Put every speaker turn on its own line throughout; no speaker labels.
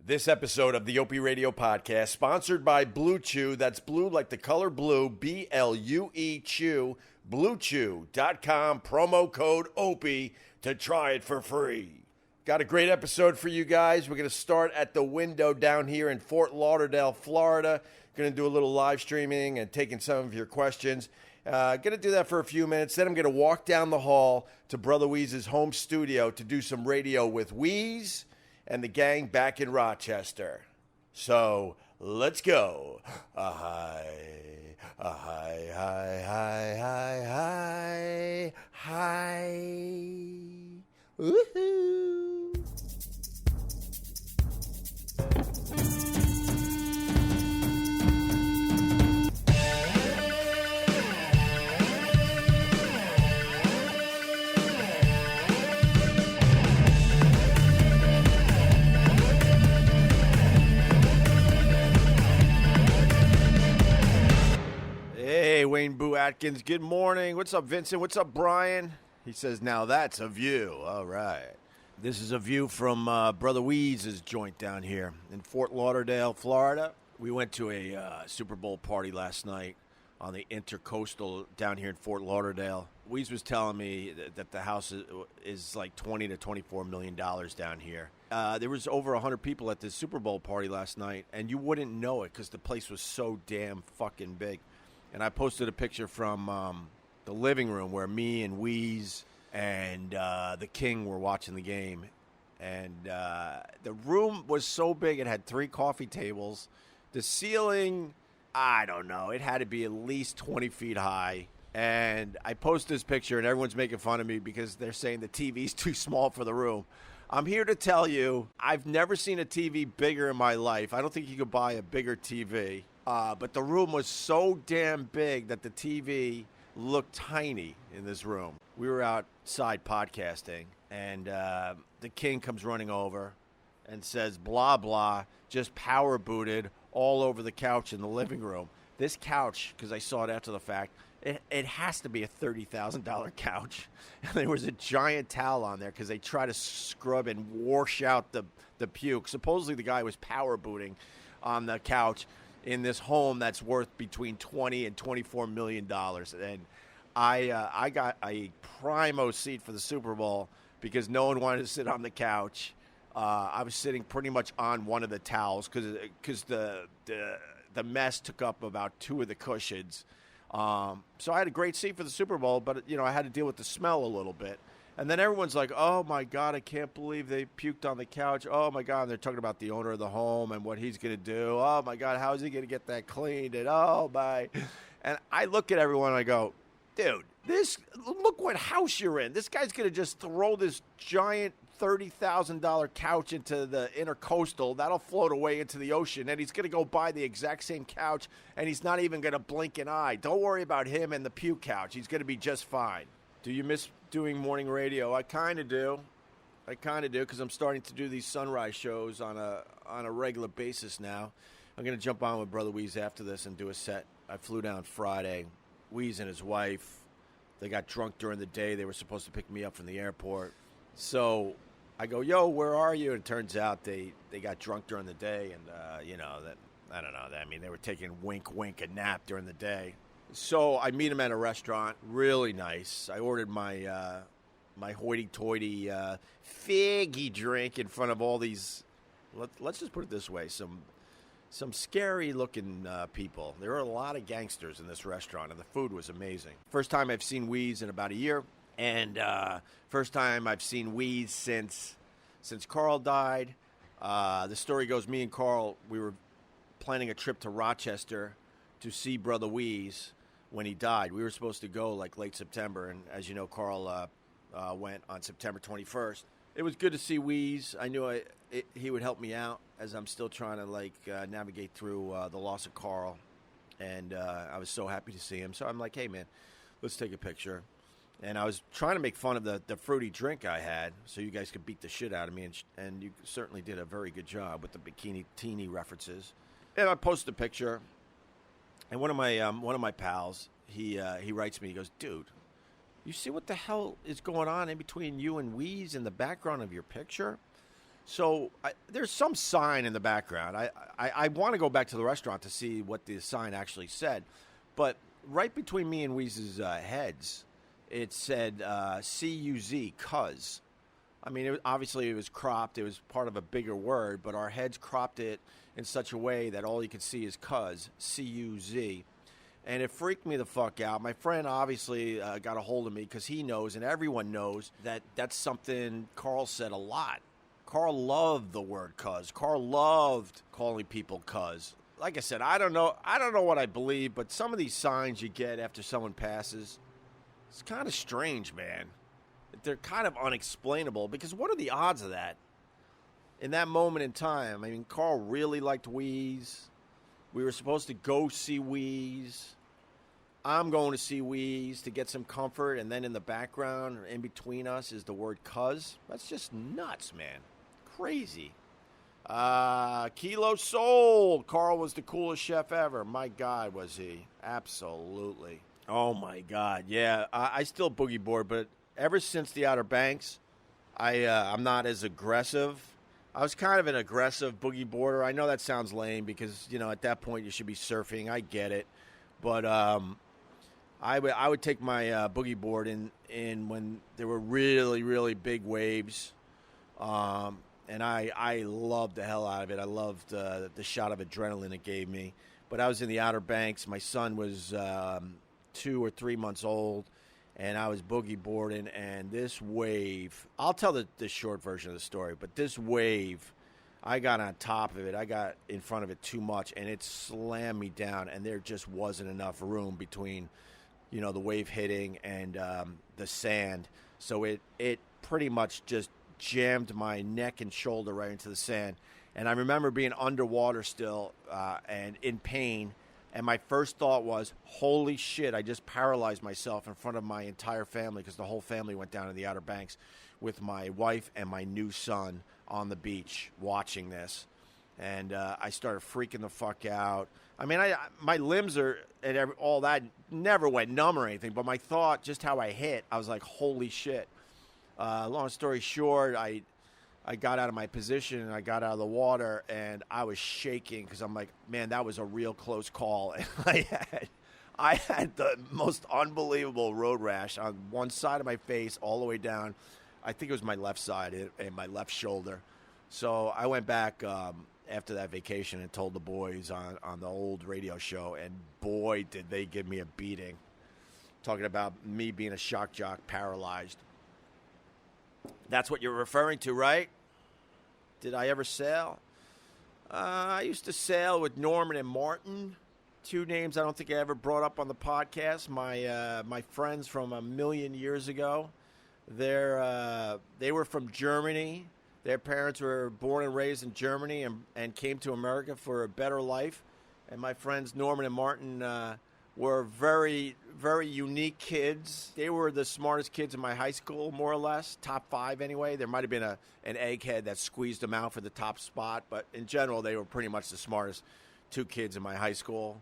This episode of the Opie Radio podcast, sponsored by Blue Chew. That's blue like the color blue, B-L-U-E Chew, BlueChew.com, promo code Opie to try it for free. Got a great episode for you guys. We're going to start at the window down here in Fort Lauderdale, Florida. Going to do a little live streaming and taking some of your questions. Going to do that for a few minutes. Then I'm going to walk down the hall to Brother Wease's home studio to do some radio with Wease and the gang back in Rochester. So, let's go. Hi, hi, hi, hi, hi, hi. Woohoo. Hey, Wayne Boo Atkins, good morning. What's up, Vincent? What's up, Brian? He says, now that's a view. All right. This is a view from Brother Wease's joint down here in Fort Lauderdale, Florida. We went to a Super Bowl party last night on the Intercoastal down here in Fort Lauderdale. Wease was telling me that the house is like $20 to $24 million down here. There was over 100 people at this Super Bowl party last night, and you wouldn't know it because the place was so damn fucking big. And I posted a picture from the living room where me and Wease and the King were watching the game. And the room was so big, it had 3 coffee tables. The ceiling, I don't know, it had to be at least 20 feet high. And I posted this picture, and everyone's making fun of me because they're saying the TV's too small for the room. I'm here to tell you, I've never seen a TV bigger in my life. I don't think you could buy a bigger TV. But the room was so damn big that the TV looked tiny in this room. We were outside podcasting, and the King comes running over and says, blah, blah, just power booted all over the couch in the living room. This couch, because I saw it after the fact, it has to be a $30,000 couch. And there was a giant towel on there because they try to scrub and wash out the puke. Supposedly the guy was power booting on the couch in this home that's worth between $20 and $24 million. And I got a primo seat for the Super Bowl because no one wanted to sit on the couch. I was sitting pretty much on one of the towels because the mess took up about 2 of the cushions. So I had a great seat for the Super Bowl, but I had to deal with the smell a little bit. And then everyone's like, oh, my God, I can't believe they puked on the couch. Oh, my God, and they're talking about the owner of the home and what he's going to do. Oh, my God, how is he going to get that cleaned? And oh, my. And I look at everyone and I go, dude, look what house you're in. This guy's going to just throw this giant $30,000 couch into the Intercoastal. That'll float away into the ocean. And he's going to go buy the exact same couch, and he's not even going to blink an eye. Don't worry about him and the puke couch. He's going to be just fine. Do you miss doing morning radio? I kind of do because I'm starting to do these sunrise shows on a regular basis now. I'm going to jump on with Brother Wease after this and do a set. I flew down Friday. Wease and his wife, they got drunk during the day. They were supposed to pick me up from the airport. So I go, yo, where are you? And it turns out they got drunk during the day, and I don't know. I mean, they were taking wink a nap during the day. So I meet him at a restaurant, really nice. I ordered my my hoity-toity figgy drink in front of all these, let's just put it this way, some scary-looking people. There were a lot of gangsters in this restaurant, and the food was amazing. First time I've seen Wease in about a year, and first time I've seen Wease since Carl died. The story goes, me and Carl, we were planning a trip to Rochester to see Brother Wease when he died. We were supposed to go like late September, and as you know, Carl went on September 21st. It was good to see Wease. I knew he would help me out as I'm still trying to navigate through the loss of Carl, and I was so happy to see him. So I'm like, hey man, let's take a picture. And I was trying to make fun of the fruity drink I had so you guys could beat the shit out of me, and you certainly did a very good job with the bikini teeny references. And I posted a picture, and one of my pals, he writes me, he goes, dude, you see what the hell is going on in between you and Wease in the background of your picture? So there's some sign in the background. I want to go back to the restaurant to see what the sign actually said. But right between me and Weeze's heads, it said C-U-Z, cuz. I mean, obviously it was cropped. It was part of a bigger word, but our heads cropped it in such a way that all you could see is cuz, C-U-Z. And it freaked me the fuck out. My friend obviously got a hold of me because he knows, and everyone knows, that that's something Carl said a lot. Carl loved the word cuz. Carl loved calling people cuz. Like I said, I don't know what I believe, but some of these signs you get after someone passes, it's kind of strange, man. They're kind of unexplainable, because what are the odds of that? In that moment in time, I mean, Carl really liked Wease. We were supposed to go see Wease. I'm going to see Wease to get some comfort, and then in the background, in between us, is the word cuz. That's just nuts, man. Crazy. Kilo Soul. Carl was the coolest chef ever. My God, was he. Absolutely. Oh, my God. Yeah, I still boogie board, but ever since the Outer Banks, I'm not as aggressive. I was kind of an aggressive boogie boarder. I know that sounds lame because, you know, at that point you should be surfing. I get it. But I would take my boogie board in when there were really, really big waves. And I loved the hell out of it. I loved the shot of adrenaline it gave me. But I was in the Outer Banks. My son was 2 or 3 months old, and I was boogie boarding. And this wave, I'll tell the short version of the story, but this wave, I got on top of it. I got in front of it too much, and it slammed me down, and there just wasn't enough room between, you know, the wave hitting and the sand. So it pretty much just jammed my neck and shoulder right into the sand. And I remember being underwater still and in pain. And my first thought was, holy shit, I just paralyzed myself in front of my entire family, because the whole family went down to the Outer Banks with my wife and my new son on the beach watching this. And I started freaking the fuck out. I mean, my limbs and all that never went numb or anything, but my thought, just how I hit, I was like, holy shit. Long story short, I got out of my position and I got out of the water, and I was shaking because I'm like, man, that was a real close call. And I had the most unbelievable road rash on one side of my face all the way down. I think it was my left side and my left shoulder. So I went back after that vacation and told the boys on the old radio show, and boy, did they give me a beating. Talking about me being a shock jock, paralyzed. That's what you're referring to, right? Did I ever sail? I used to sail with Norman and Martin, two names I don't think I ever brought up on the podcast. My friends from a million years ago. They were from Germany. Their parents were born and raised in Germany and came to America for a better life. And my friends Norman and Martin were very, very unique kids. They were the smartest kids in my high school, more or less, top 5 anyway. There might have been an egghead that squeezed them out for the top spot, but in general, they were pretty much the smartest 2 kids in my high school.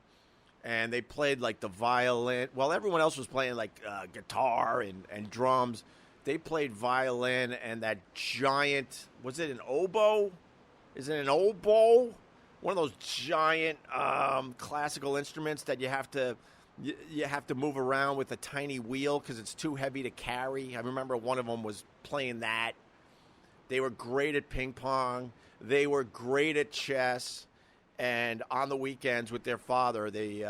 And they played like the violin. Well, everyone else was playing like guitar and drums. They played violin and that giant, was it an oboe? Is it an oboe? One of those giant classical instruments that you have to move around with a tiny wheel because it's too heavy to carry. I remember one of them was playing that. They were great at ping pong. They were great at chess. And on the weekends with their father, they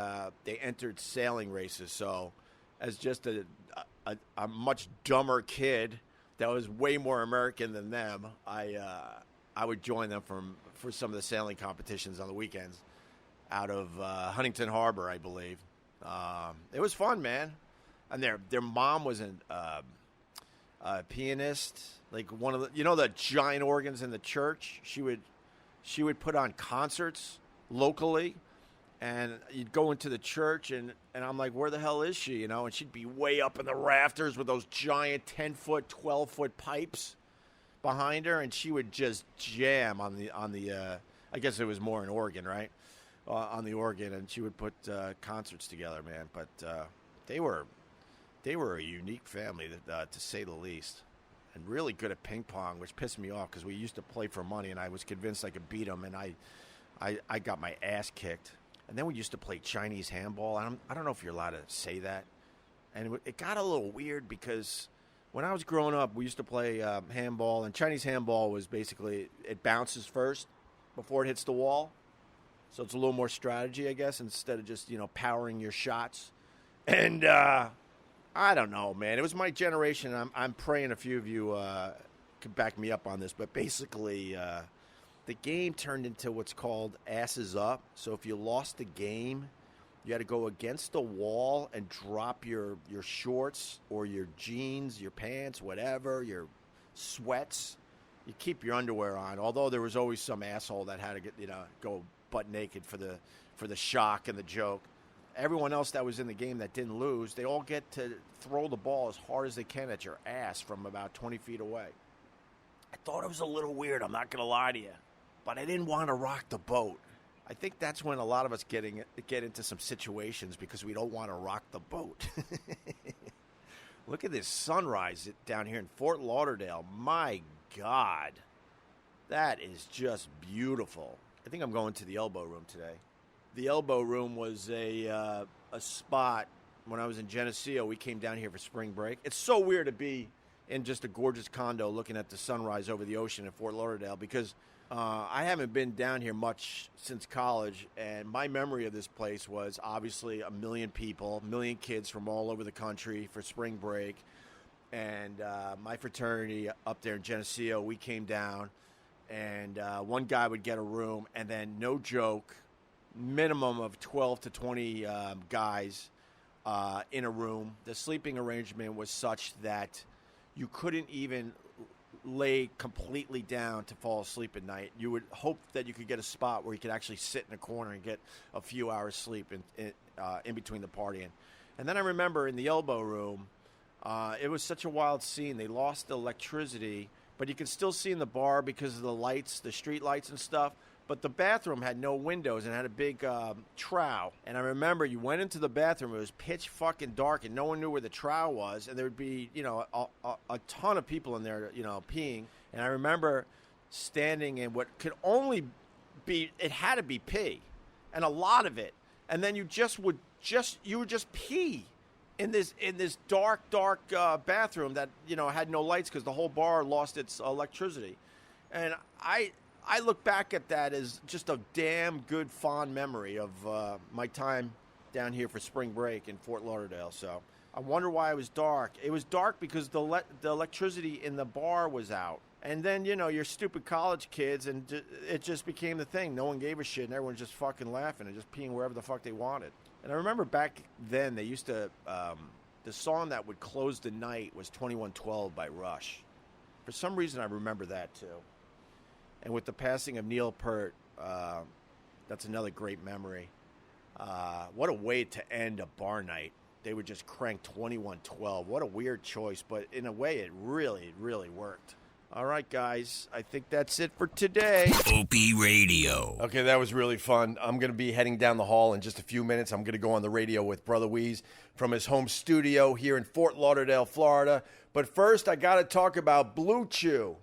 entered sailing races. So as just a much dumber kid that was way more American than them, I would join them for some of the sailing competitions on the weekends out of Huntington Harbor, I believe. It was fun, man. And their mom was a pianist, like one of the giant organs in the church. She would put on concerts locally, and you'd go into the church, and I'm like, where the hell is she? And she'd be way up in the rafters with those giant 10-foot, 12-foot pipes behind her, and she would just jam on the I guess it was more an organ, right? On the organ, and she would put concerts together, man. But they were a unique family, to say the least. and really good at ping pong, which pissed me off because we used to play for money, and I was convinced I could beat him, and I got my ass kicked. And then we used to play Chinese handball. I don't know if you're allowed to say that. And it got a little weird because when I was growing up, we used to play handball, and Chinese handball was basically it bounces first before it hits the wall. So it's a little more strategy, I guess, instead of just, powering your shots. And I don't know, man. It was my generation. I'm praying a few of you could back me up on this. But basically, the game turned into what's called asses up. So if you lost the game, you had to go against the wall and drop your shorts or your jeans, your pants, whatever, your sweats. You keep your underwear on, although there was always some asshole that had to go butt naked for the shock and the joke. Everyone else that was in the game that didn't lose, they all get to throw the ball as hard as they can at your ass from about 20 feet away. I thought it was a little weird, I'm not going to lie to you, but I didn't want to rock the boat. I think that's when a lot of us get into some situations because we don't want to rock the boat. Look at this sunrise down here in Fort Lauderdale. My God, that is just beautiful. I think I'm going to the Elbow Room today. The Elbow Room was a spot when I was in Geneseo. We came down here for spring break. It's so weird to be in just a gorgeous condo looking at the sunrise over the ocean in Fort Lauderdale because I haven't been down here much since college, and my memory of this place was obviously a million people, a million kids from all over the country for spring break. And my fraternity up there in Geneseo, we came down, and one guy would get a room, and then no joke, minimum of 12 to 20 guys in a room. The sleeping arrangement was such that you couldn't even lay completely down to fall asleep at night. You would hope that you could get a spot where you could actually sit in a corner and get a few hours sleep in between the partying. And then I remember in the Elbow Room, it was such a wild scene. They lost the electricity, but you could still see in the bar because of the lights, the street lights and stuff. But the bathroom had no windows and had a big trough. And I remember you went into the bathroom, it was pitch fucking dark, and no one knew where the trough was. And there would be, a ton of people in there, peeing. And I remember standing in what could only be, it had to be pee, and a lot of it. And then you would just pee in this dark bathroom that, had no lights because the whole bar lost its electricity. And I look back at that as just a damn good fond memory of my time down here for spring break in Fort Lauderdale. So I wonder why it was dark. It was dark because the electricity in the bar was out. And then, you're stupid college kids, and it just became the thing. No one gave a shit, and everyone's just fucking laughing and just peeing wherever the fuck they wanted. And I remember back then they used to, the song that would close the night was 2112 by Rush. For some reason, I remember that too. And with the passing of Neil Peart, that's another great memory. What a way to end a bar night. They would just crank 2112. What a weird choice, but in a way, it really, really worked. All right, guys, I think that's it for today.
Opie Radio.
Okay, that was really fun. I'm going to be heading down the hall in just a few minutes. I'm going to go on the radio with Brother Wease from his home studio here in Fort Lauderdale, Florida. But first, I got to talk about Blue Chew.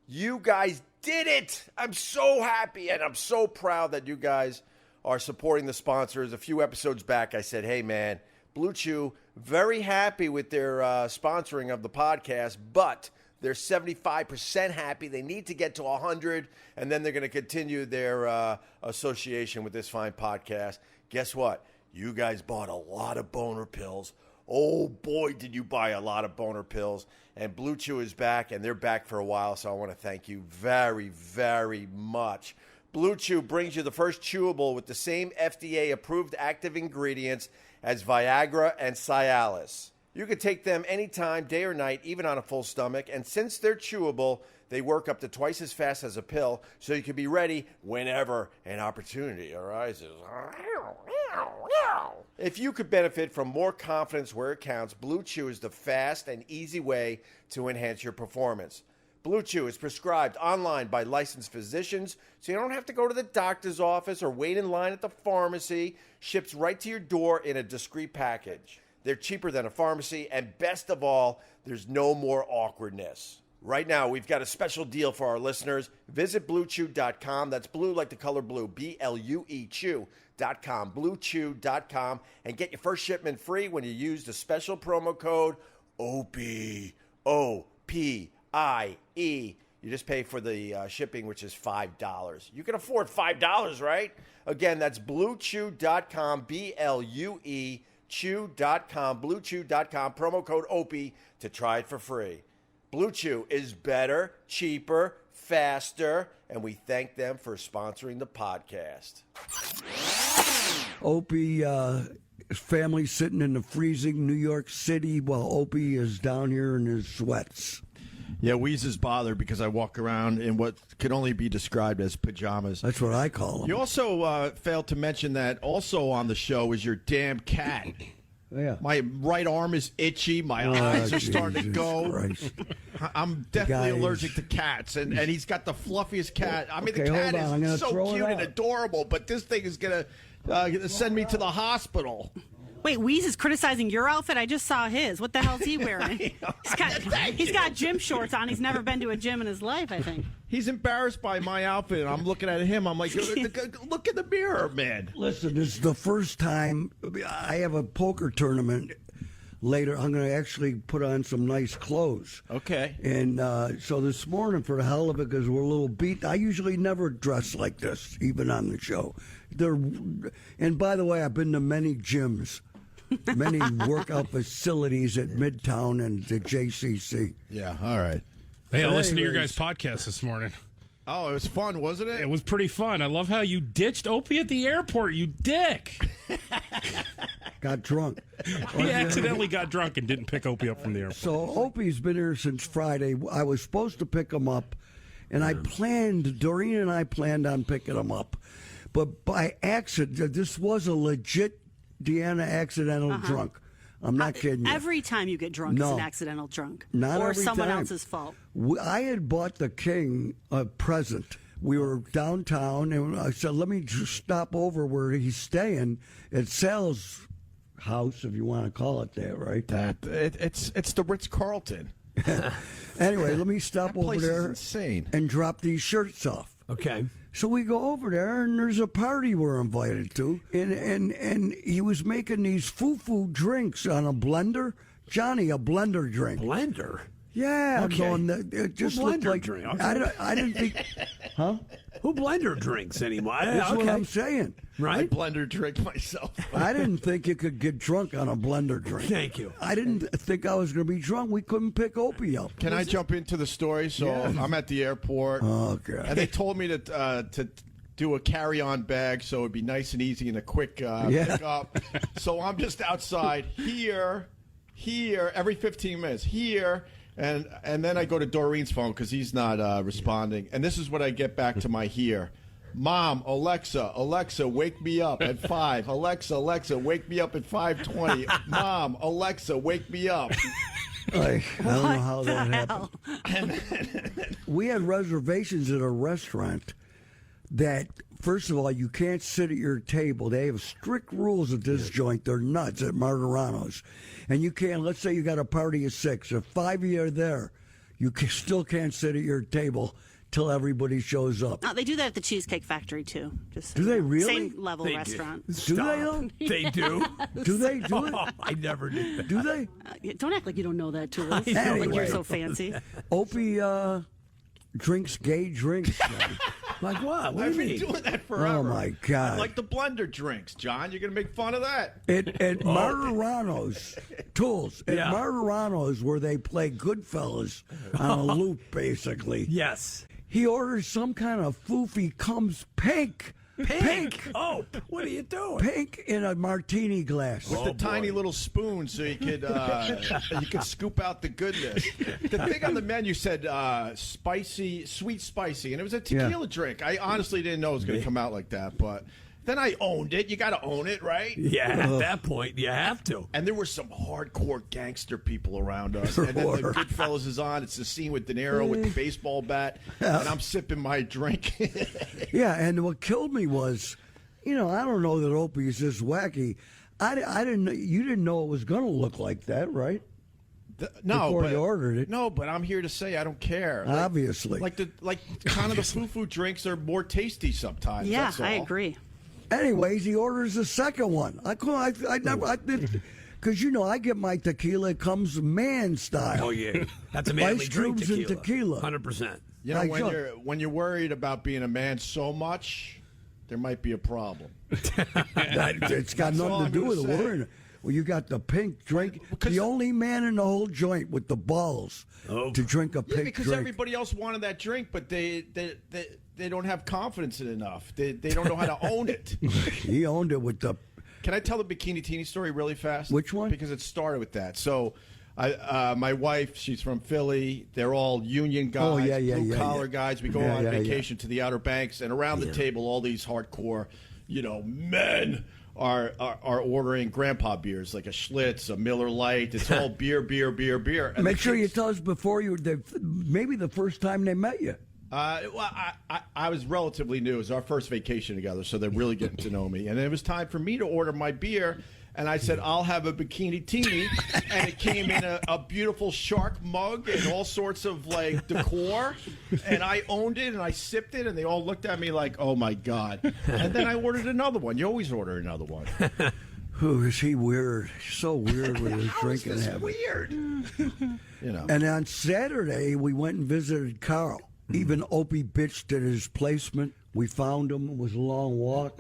You guys did it. I'm so happy, and I'm so proud that you guys are supporting the sponsors. A few episodes back, I said, hey, man, Blue Chew, very happy with their sponsoring of the podcast, but they're 75% happy. They need to get to 100, and then they're going to continue their association with this fine podcast. Guess what? You guys bought a lot of boner pills. Oh, boy, did you buy a lot of boner pills. And Blue Chew is back, and they're back for a while, so I want to thank you very, very much. Blue Chew brings you the first chewable with the same FDA-approved active ingredients as Viagra and Cialis. You can take them anytime, day or night, even on a full stomach. And since they're chewable, they work up to twice as fast as a pill, so you can be ready whenever an opportunity arises. If you could benefit from more confidence where it counts, Blue Chew is the fast and easy way to enhance your performance. Blue Chew is prescribed online by licensed physicians, so you don't have to go to the doctor's office or wait in line at the pharmacy. Ships right to your door in a discreet package. They're cheaper than a pharmacy, and best of all, there's no more awkwardness. Right now, we've got a special deal for our listeners. Visit BlueChew.com. That's blue like the color blue, BLUE Chew.com, BlueChew.com, and get your first shipment free when you use the special promo code OPIE, OPIE. You just pay for the shipping, which is $5. You can afford $5, right? Again, that's BlueChew.com, BLUE Chew.com, BlueChew.com, promo code OPIE to try it for free. Blue Chew is better, cheaper, faster, and we thank them for sponsoring the podcast.
Opie, his family sitting in the freezing New York City while Opie is down here in his sweats.
Yeah, Wease is bothered because I walk around in what can only be described as pajamas.
That's what I call them.
You also failed to mention that also on the show is your damn cat.
Yeah.
My right arm is itchy. My eyes are starting to go.
Christ.
I'm definitely allergic to cats, and he's got the fluffiest cat. I mean,
Okay,
the cat
hold on.
is so cute and adorable, but this thing is going to send me to the hospital.
Wait, Wease is criticizing your outfit? I just saw his. What the hell's he wearing? He's got gym shorts on. He's never been to a gym in his life, I think.
He's embarrassed by my outfit. I'm looking at him. I'm like, look in the mirror, man.
Listen, this is the first time I have a poker tournament later. I'm going to actually put on some nice clothes.
Okay.
And so this morning, for the hell of it, because we're a little beat, I usually never dress like this, even on the show. And by the way, I've been to many gyms. Many workout facilities at Midtown and the JCC.
Yeah, all right.
Hey, I listened to your guys' podcast this morning.
Oh, it was fun, wasn't it?
It was pretty fun. I love how you ditched Opie at the airport, you dick.
Got drunk.
He accidentally got drunk and didn't pick Opie up from the airport.
So Opie's been here since Friday. I was supposed to pick him up, and Doreen and I planned on picking him up. But by accident, this was a legit Deanna accidental drunk. I'm not kidding you.
Every time you get drunk, it's an accidental drunk.
Not
or
every
someone
time.
else's fault.
I had bought the king a present. We were downtown, and I said, let me just stop over where he's staying at Sal's house, if you want to call it that, right?
It's the Ritz-Carlton.
Anyway, let me stop over
place
there
is insane.
and drop these shirts off.
Okay.
So we go over there, and there's a party we're invited to, and he was making these foo-foo drinks on a blender. Johnny, a blender drink.
Blender?
Yeah,
Okay.
I'm going, it just looked
blender
like,
drink? Okay.
I didn't think, huh?
Who blender drinks anymore?
That's what I'm saying.
I
Right?
blender drink myself.
I didn't think you could get drunk on a blender drink.
Thank you.
I didn't think I was going to be drunk. We couldn't pick Opie up.
Can I jump into the story? So I'm at the airport,
Oh, God.
and they told me to do a carry-on bag so it'd be nice and easy and a quick pick up. So I'm just outside here, every 15 minutes, here. And then I go to Doreen's phone because he's not responding. And this is what I get back to my here. Mom, Alexa, wake me up at 5. Alexa, wake me up at 5:20. Mom, Alexa, wake me up.
I don't know how that happened. We had reservations at a restaurant that, first of all, you can't sit at your table. They have strict rules at this joint. They're nuts at Margarano's. And you can't, let's say you got a party of 6. If 5 of you are there, you still can't sit at your table till everybody shows up.
Oh, they do that at the Cheesecake Factory, too. Just so
Do
you
they
know.
really?
Same level
They
restaurant.
Do they, though?
They do?
Do they do it?
Oh, I never did that.
Do they?
Don't act like you don't know that, too.
I know.
Like you're
Anyway.
so fancy.
Opie drinks gay drinks.
Like what? What
I've
do you
been
mean?
doing that forever.
Oh, my God.
I like the blender drinks, John. You're going to make fun of that.
At Margarano's, Tools, at
Yeah.
Margarano's, where they play Goodfellas on a loop, basically.
Yes.
He orders some kind of foofy, comes pink. Pink.
Oh, what are you doing?
Pink in a martini glass.
With the tiny little spoon so you could scoop out the goodness. The thing on the menu said spicy, sweet spicy, and it was a tequila drink. I honestly didn't know it was going to come out like that, but then I owned it. You got to own it, right?
Yeah, at that point, you have to.
And there were some hardcore gangster people around us. And then the Goodfellas is on. It's the scene with De Niro with the baseball bat, and I'm sipping my drink.
Yeah, and what killed me was, I don't know that Opie is this wacky. I didn't. You didn't know it was going to look like that, right? before you ordered it.
No, but I'm here to say I don't care.
Obviously.
Like kind of the foo-foo drinks are more tasty sometimes.
Yeah,
that's all.
I agree.
Anyways, he orders the second one. I did, because I get my tequila. It comes man style.
Oh yeah, that's a manly
Ice
drink.
cubes and tequila.
100%.
You know,
Like,
when you're worried about being a man so much, there might be a problem.
It's got
That's all
nothing to
I'm
do
gonna
with
say.
the word. Well, you got the pink drink.
Because-
The only man in the whole joint with the balls to drink a
Yeah,
pink
because
drink.
everybody else wanted that drink, but they don't have confidence in it enough. They don't know how to own it.
He owned it with the.
Can I tell the Bikini Teeny story really fast?
Which one?
Because it started with that. So, my wife, she's from Philly. They're all union guys, blue collar guys. We go on vacation to the Outer Banks, and around the table, all these hardcore, men are ordering grandpa beers like a Schlitz, a Miller Lite. It's all beer. And
Make
the
sure you
kids-
tell us before maybe the first time they met you.
Well, I was relatively new. It was our first vacation together, so they're really getting to know me. And it was time for me to order my beer, and I said, I'll have a Bikini Teeny. And it came in a beautiful shark mug and all sorts of, decor. And I owned it, and I sipped it, and they all looked at me like, oh, my God. And then I ordered another one. You always order another one.
Who is he weird? So weird with his
How is
drinking
this
habit.
weird?
And on Saturday, we went and visited Carl. Even Opie bitched at his placement. We found him. It was a long walk.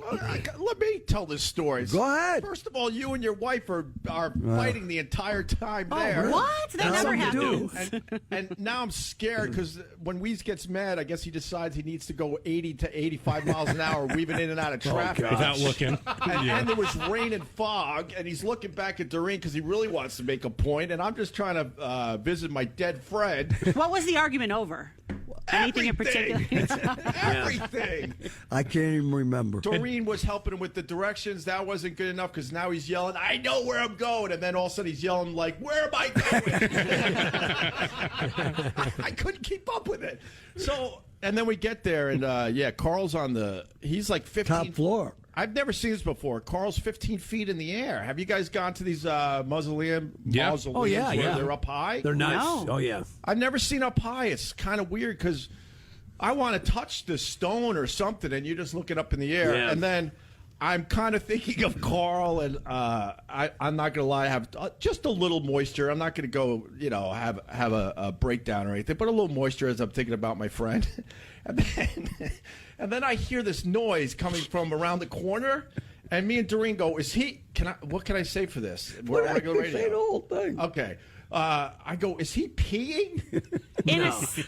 Let me tell this story.
Go ahead.
First of all, you and your wife are fighting the entire time there.
really?
What? That
That's
never
something to do.
happens.
And now I'm scared because when Wease gets mad, I guess he decides he needs to go 80 to 85 miles an hour, weaving in and out of traffic.
Without looking.
And there was rain and fog, and he's looking back at Doreen because he really wants to make a point, and I'm just trying to visit my dead friend.
What was the argument over? Anything in particular?
Everything.
I can't even remember.
Doreen was helping him with the directions. That wasn't good enough because now he's yelling, I know where I'm going. And then all of a sudden he's yelling, where am I going? I couldn't keep up with it. So, and then we get there, and Carl's he's like 15.
Top floor.
I've never seen this before. Carl's 15 feet in the air. Have you guys gone to these mausoleums
Oh, yeah,
where
yeah.
they're up high?
They're nice.
No.
Oh, yeah.
I've never seen up high. It's kind of weird because I want to touch the stone or something, and you're just looking up in the air.
Yeah.
And then I'm kind of thinking of Carl, and I'm not going to lie, I have just a little moisture. I'm not going to go, have a breakdown or anything, but a little moisture as I'm thinking about my friend. And then I hear this noise coming from around the corner, and me and Doreen go, what can I say for this? We're on regular radio.
Say the whole thing.
Okay. I go, is he peeing?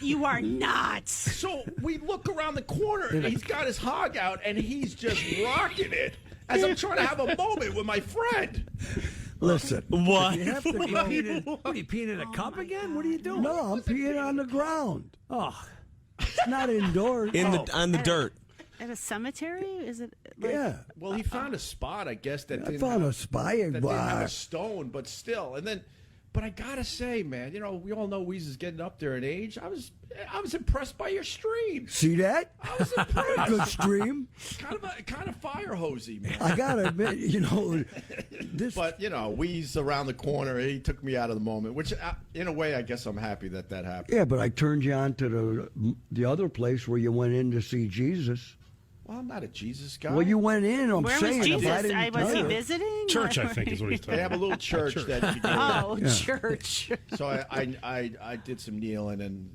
You are not.
So we look around the corner, and he's got his hog out, and he's just rocking it as I'm trying to have a moment with my friend.
Listen.
What?
You have to
What
go.
are you peeing in a cup again? What are you doing?
No, I'm peeing on the ground.
Oh,
It's not indoors.
on the dirt.
At a cemetery? Is it?
Yeah.
Well, he found a spot, I guess, that
I
didn't
found
have,
a spy.
that didn't have a stone, but still. And then, but I gotta say, man, we all know Wease is getting up there in age. I was impressed by your stream.
See that?
I was impressed.
Good stream.
kind of fire hosey, man.
I gotta admit, this.
But Wease around the corner, he took me out of the moment. Which, in a way, I guess I'm happy that happened.
Yeah, but I turned you on to the other place where you went in to see Jesus.
Well, I'm not a Jesus guy.
Well, you went in. I'm
Where
saying
was
if I
Jesus?
didn't
Was
tell
he
you-
visiting?
Church,
Or-
I think, is what he's talking
They have a little church that you go to.
Oh, church.
So I did some kneeling, and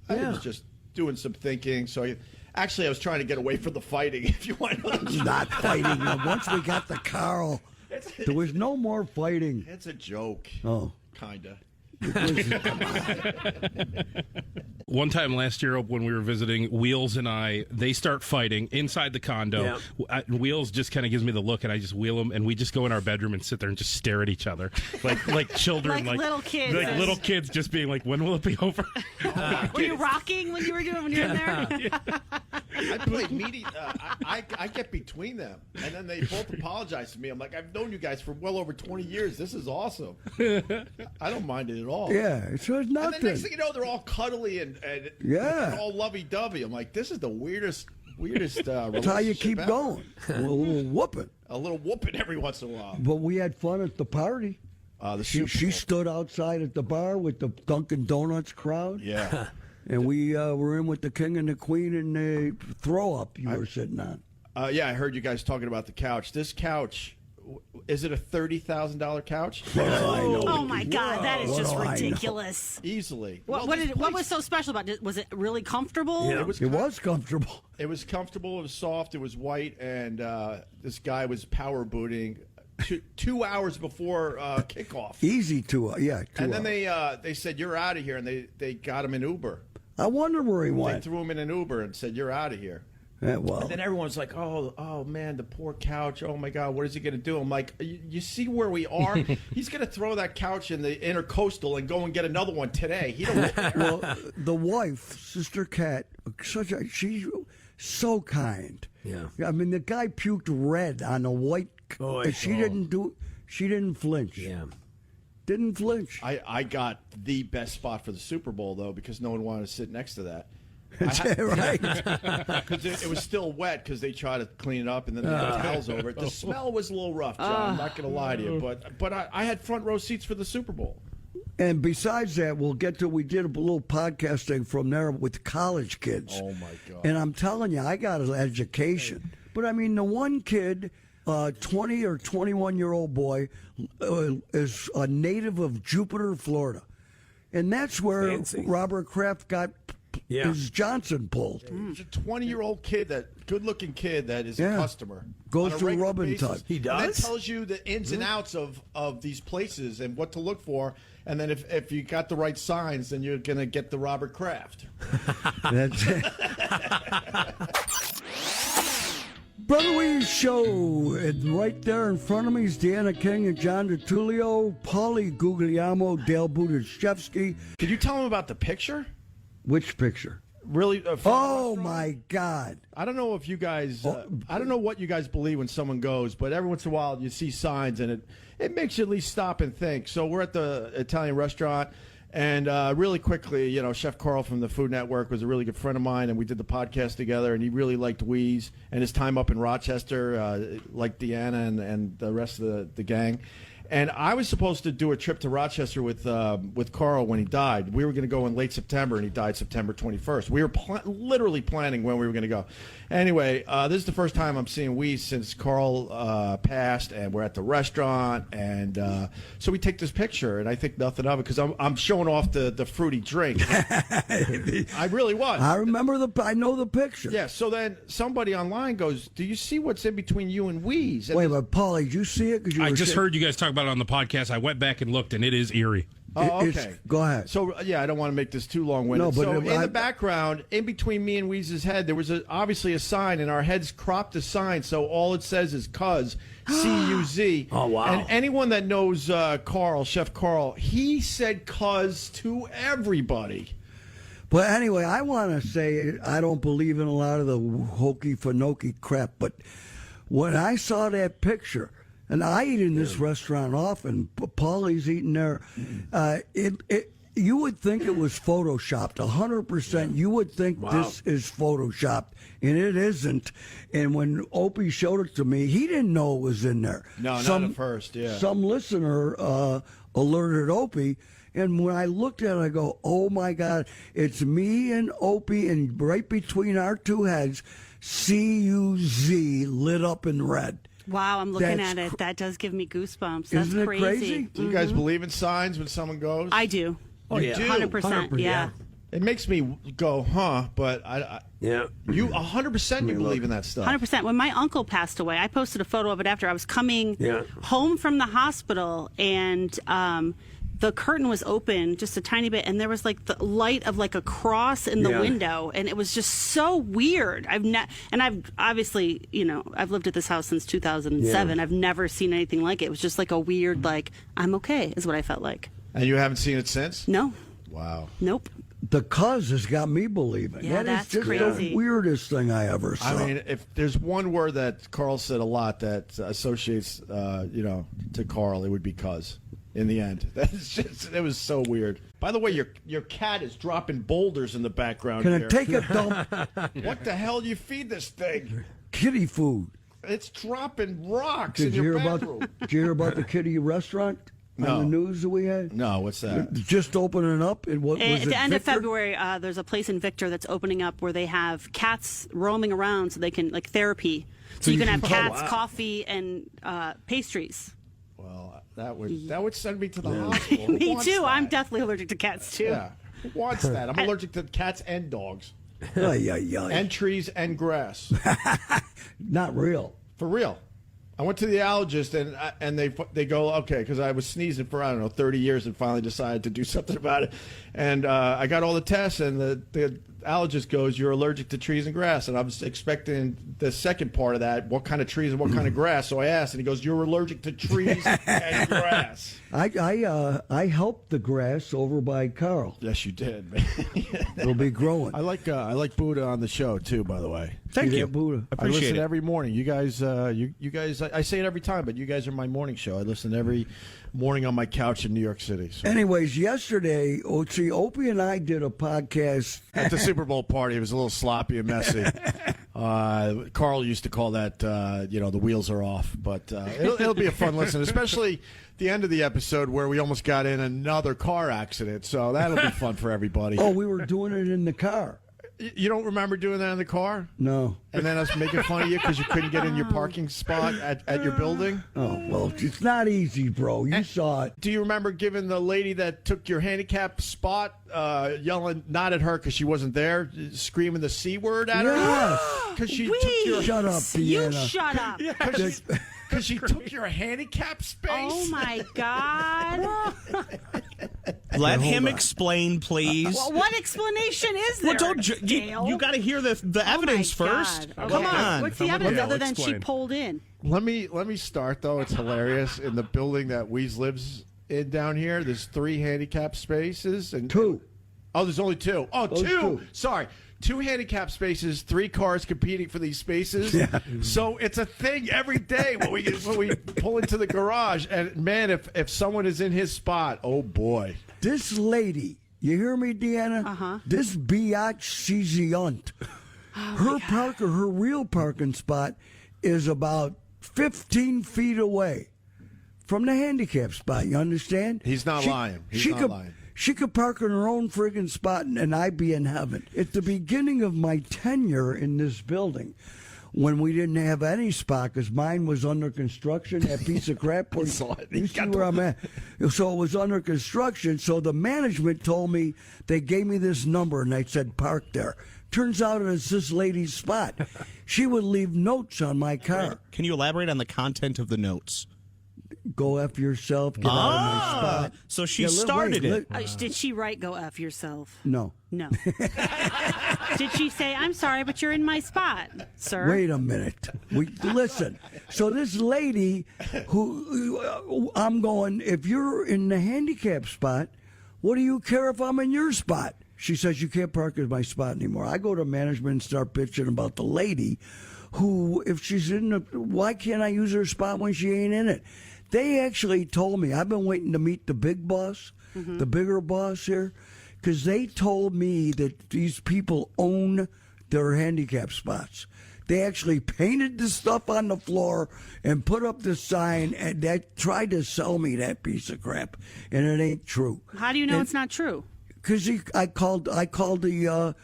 I was just doing some thinking. So actually, I was trying to get away from the fighting. If you want to know the truth.
Not fighting. Once we got the Carl, there was no more fighting.
It's a joke.
Oh.
Kinda.
One time last year when we were visiting, Wheels and they start fighting inside the condo.
Yeah.
Wheels just kind of gives me the look, and I just wheel him, and we just go in our bedroom and sit there and just stare at each other, like children,
Like little kids.
like little kids, just being like, "When will it be over?"
Were you rocking when you were in there?
I played meaty. I get between them, and then they both apologize to me. I'm like, I've known you guys for well over 20 years. This is awesome. I don't mind it at all.
Yeah, so it's
And then
nothing.
next thing you know, they're all cuddly and all lovey-dovey. I'm like, this is the weirdest
That's how you keep
ever.
going. A little whooping.
A little whooping every once in a while.
But we had fun at the party.
the Super
She
Bowl.
stood outside at the bar with the Dunkin' Donuts crowd.
Yeah.
And we were in with the king and the queen and the throw-up you were sitting on.
Yeah, I heard you guys talking about the couch. This couch, is it a $30,000 couch?
Oh my God, that is
What
just
do I know?
ridiculous.
Easily.
What was so special about it? Was it really comfortable?
Yeah.
It was
comfortable.
It was comfortable. It was soft. It was white, and this guy was power booting 2 hours before kickoff.
Easy to, yeah.
And then they said, "You're out of here," and they got him an Uber.
I wonder where he
They
went.
threw him in an Uber and said, "You're out of here."
Yeah, well,
And then everyone's like, "Oh man, the poor couch. Oh my God, what is he going to do?" I'm like, "You see where we are? He's going to throw that couch in the intercoastal and go and get another one today. He don't care."
well, the wife, Sister Kat, she's so kind.
Yeah.
I mean, the guy puked red on a white, and she didn't flinch.
Yeah.
Didn't flinch.
I got the best spot for the Super Bowl though because no one wanted to sit next to that.
Right.
Because it was still wet because they tried to clean it up and then they had towels over it. The smell was a little rough, John. I'm not going to lie to you, but I had front row seats for the Super Bowl.
And besides that, we did a little podcasting from there with college kids.
Oh my God!
And I'm telling you, I got an education. But I mean, the one kid, 20 or 21-year-old boy, is a native of Jupiter, Florida, and that's where
Fancy.
Robert Kraft got his Johnson pulled.
He's a 20-year-old kid, that good-looking kid that is a
Yeah.
customer.
Goes
on a
to
regular
rub and
basis.
tug.
He
And
does?
that tells you the ins and outs of these places and what to look for. And then if you got the right signs, then you're going to get the Robert Kraft.
That's it. Brother Wease show, and right there in front of me is Deanna King and John DiTullio, Paulie Guglielmo, Dale Budashevsky.
Could you tell him about the picture?
Which picture?
Really?
Oh my God!
I don't know if you guys, I don't know what you guys believe when someone goes, but every once in a while you see signs and it makes you at least stop and think. So we're at the Italian restaurant, and really quickly, Chef Carl from the Food Network was a really good friend of mine, and we did the podcast together, and he really liked Wease and his time up in Rochester, like Deanna and the rest of the gang. And I was supposed to do a trip to Rochester with Carl when he died. We were going to go in late September, and he died September 21st. We were literally planning when we were going to go. Anyway, this is the first time I'm seeing Wease since Carl passed, and we're at the restaurant. And so we take this picture, and I think nothing of it because I'm showing off the fruity drink. I really was.
I remember I know the picture.
Yeah, so then somebody online goes, "Do you see what's in between you and Wease?" And
Wait, but Paulie, did you see it? 'Cause you
I
were
just
sitting-
heard you guys talk about it on the podcast. I went back and looked, and it is eerie.
Oh,
It's-
okay.
go ahead.
So, yeah, I don't want to make this too long-winded.
No, but
so, in
I-
the background, in between me and Weeze's head, there was obviously a sign, and our heads cropped the sign, so all it says is "Cuz," C-U-Z.
Oh, wow.
And anyone that knows Carl, Chef Carl, he said "Cuz" to everybody.
But anyway, I want to say I don't believe in a lot of the hokey fanoki crap, but when I saw that picture, and I eat in this restaurant often, Paulie's eating there, you would think it was photoshopped, 100%. You would think this is photoshopped, and it isn't. And when Opie showed it to me, he didn't know it was in there.
No, not at first, yeah.
Some listener alerted Opie, and when I looked at it, I go, oh my God, it's me and Opie, and right between our two heads, C-U-Z lit up in red.
Wow, I'm looking
That's
at it. That does give me goosebumps. That's
Isn't it crazy?
Do you guys believe in signs when someone goes?
I do.
Oh, yeah.
100%. Yeah.
It makes me go, huh? But
Yeah.
you 100% you believe in that stuff.
100%. When my uncle passed away, I posted a photo of it after I was coming home from the hospital, and the curtain was open just a tiny bit, and there was like the light of like a cross in the window, and it was just so weird. I've obviously, I've lived at this house since 2007. I've never seen anything like it. It was just like a weird, like, I'm okay, is what I felt like.
And you haven't seen it since?
No.
Wow.
Nope.
The cuz has got me believing.
Yeah,
that
that's
is just
crazy.
the weirdest thing I ever saw.
I mean, if there's one word that Carl said a lot that associates, to Carl, it would be "cuz." In the end, it was so weird. By the way, your cat is dropping boulders in the background.
Can
here.
I take a dump?
What the hell do you feed this thing?
Kitty food.
It's dropping rocks
Did
in
you
your
hear
bedroom.
did you hear about the kitty restaurant?
No.
on the news that we had?
No, what's that?
Just opening up? And what was
At
it,
the end of
Victor?
February, there's a place in Victor that's opening up where they have cats roaming around so they can, like, therapy. So you can have cats, coffee, and pastries.
Well, that would send me to the hospital. Who
Me
wants
too.
that?
I'm definitely allergic to cats, too.
Yeah. Who wants that? I'm allergic to cats and dogs.
Ay, ay, ay.
And trees and grass.
Not real.
For real. I went to the allergist and they go, okay, because I was sneezing for, 30 years and finally decided to do something about it. And I got all the tests, and the allergist goes, you're allergic to trees and grass. And I was expecting the second part of that, what kind of trees and what kind of grass. So I asked, and he goes, you're allergic to trees and grass.
I helped the grass over by Carl.
Yes, you did, man.
It'll be growing.
I like Buddha on the show, too, by the way.
Thank you.
Buddha.
I listen every morning. You guys, you guys. I say it every time, but you guys are my morning show. I listen every morning on my couch in New York City. So.
Anyways, yesterday, Opie and I did a podcast.
At the Super Bowl party, it was a little sloppy and messy. Carl used to call that, the wheels are off. But it'll be a fun listen, especially the end of the episode where we almost got in another car accident. So that'll be fun for everybody.
Oh, we were doing it in the car.
You don't remember doing that in the car?
No.
And then us making fun of you because you couldn't get in your parking spot at your building?
Oh, well, it's not easy, bro. You saw it.
Do you remember giving the lady that took your handicap spot, yelling, not at her because she wasn't there, screaming the C word at her?
Yes.
Because she
Wease.
took your...
Shut up,
You
Deanna.
shut up.
Because she took your handicap space?
Oh, my God.
Let him explain, please.
Well, what explanation is there?
Well, you got to hear the evidence first.
God.
Come
Okay.
on.
What's the
Somebody
evidence
will
other than she
explain.
pulled in?
Let me start, though. It's hilarious. In the building that Wease lives in down here, there's 3 handicap spaces. And
2.
Oh, there's only 2. Oh,
Those
2.
2.
Sorry. 2 handicap spaces, 3 cars competing for these spaces.
Yeah.
So it's a thing every day when we pull into the garage. And man, if someone is in his spot, oh boy.
This lady, you hear me, Deanna?
Uh-huh.
This biatch sees the unt. Her real parking spot is about 15 feet away from the handicap spot. You understand?
He's not lying. He's not lying.
She could park in her own friggin' spot and I'd be in heaven. At the beginning of my tenure in this building, when we didn't have any spot because mine was under construction, that piece of crap. You see where I'm at? So it was under construction. So the management told me, they gave me this number and they said, park there. Turns out it's this lady's spot. She would leave notes on my car.
Can you elaborate on the content of the notes?
Go after yourself, get out of my spot.
So she started it.
Did she write "Go F yourself"?
No.
No. Did she say, "I'm sorry, but you're in my spot, sir"?
Wait a minute. Listen. So this lady, who I'm going, if you're in the handicap spot, what do you care if I'm in your spot? She says you can't park in my spot anymore. I go to management and start bitching about the lady who, if she's in the, why can't I use her spot when she ain't in it? They actually told me, I've been waiting to meet the big boss, the bigger boss here, because they told me that these people own their handicap spots. They actually painted the stuff on the floor and put up the sign, and they tried to sell me that piece of crap, and it ain't true.
How do you know it's not true?
Because I called the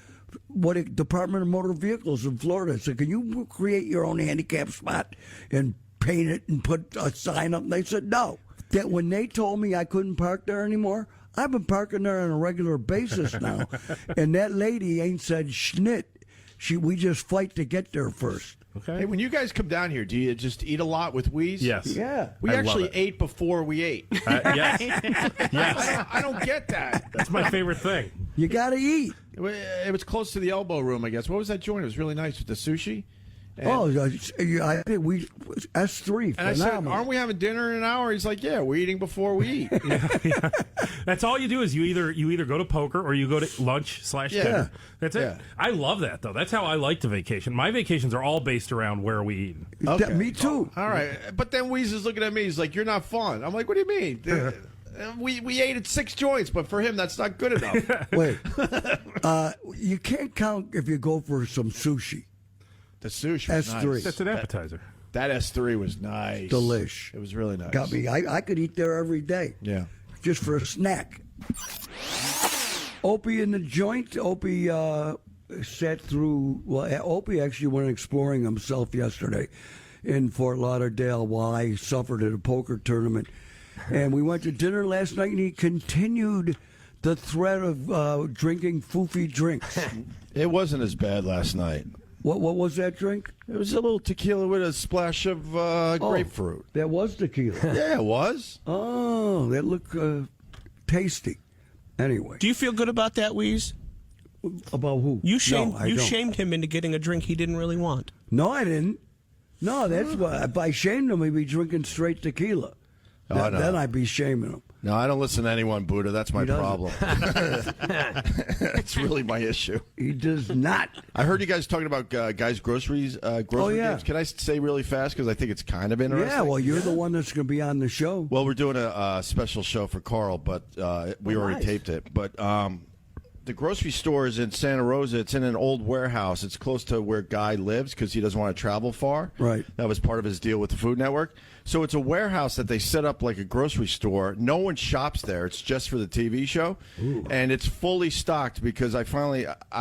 Department of Motor Vehicles in Florida. I said, can you create your own handicap spot and paint it and put a sign up? And they said no. That when they told me I couldn't park there anymore, I've been parking there on a regular basis now. And that lady ain't said schnit. We just fight to get there first.
Okay.
Hey, when you guys come down here, do you just eat a lot with Wease?
Yes.
Yeah.
We
I
actually
love it.
ate before we ate.
Yes. Yes.
I don't get that.
That's my favorite thing.
You got to eat.
It was close to the elbow room, I guess. What was that joint? It was really nice with the sushi. And,
I think we S3.
and I said,
phenomenal.
aren't we having dinner in an hour? He's like, yeah, we're eating before we eat.
That's all you do is you either go to poker or you go to lunch /
Yeah.
dinner. That's it.
Yeah.
I love that though. That's how I like to vacation. My vacations are all based around where we eat.
Okay.
Me too.
All right. But then Wease is looking at me. He's like, you're not fun. I'm like, what do you mean? We ate at 6 joints, but for him, that's not good enough.
Wait. You can't count if you go for some sushi.
The sushi was
S3.
nice.
That's an appetizer.
That S3 was nice.
Delish.
It was really nice.
Got me. I could eat there every day.
Yeah.
Just for a snack. Opie in the joint. Opie sat through. Well, Opie actually went exploring himself yesterday in Fort Lauderdale while I suffered at a poker tournament. And we went to dinner last night, and he continued the threat of drinking foofy drinks.
It wasn't as bad last night.
What was that drink?
It was a little tequila with a splash of grapefruit.
That was tequila.
Yeah, it was.
Oh, that looked tasty. Anyway.
Do you feel good about that, Wease?
About who?
You
No, I don't.
shamed him into getting a drink he didn't really want.
No, I didn't. No, that's why. If I shamed him, he'd be drinking straight tequila.
Oh, no.
Then I'd be shaming him.
No, I don't listen to anyone, Buddha. That's my
He doesn't.
problem. It's really my issue.
He does not.
I heard you guys talking about guys' grocery
yeah.
games. Can I say really fast because I think it's kind of interesting?
Yeah, well, you're the one that's going to be on the show.
Well, we're doing a special show for Carl, but we already taped it. But the grocery store is in Santa Rosa. It's in an old warehouse. It's close to where Guy lives because he doesn't want to travel far.
Right.
That was part of his deal with the Food Network. So it's a warehouse that they set up like a grocery store. No one shops there. It's just for the TV show. Ooh. And it's fully stocked because I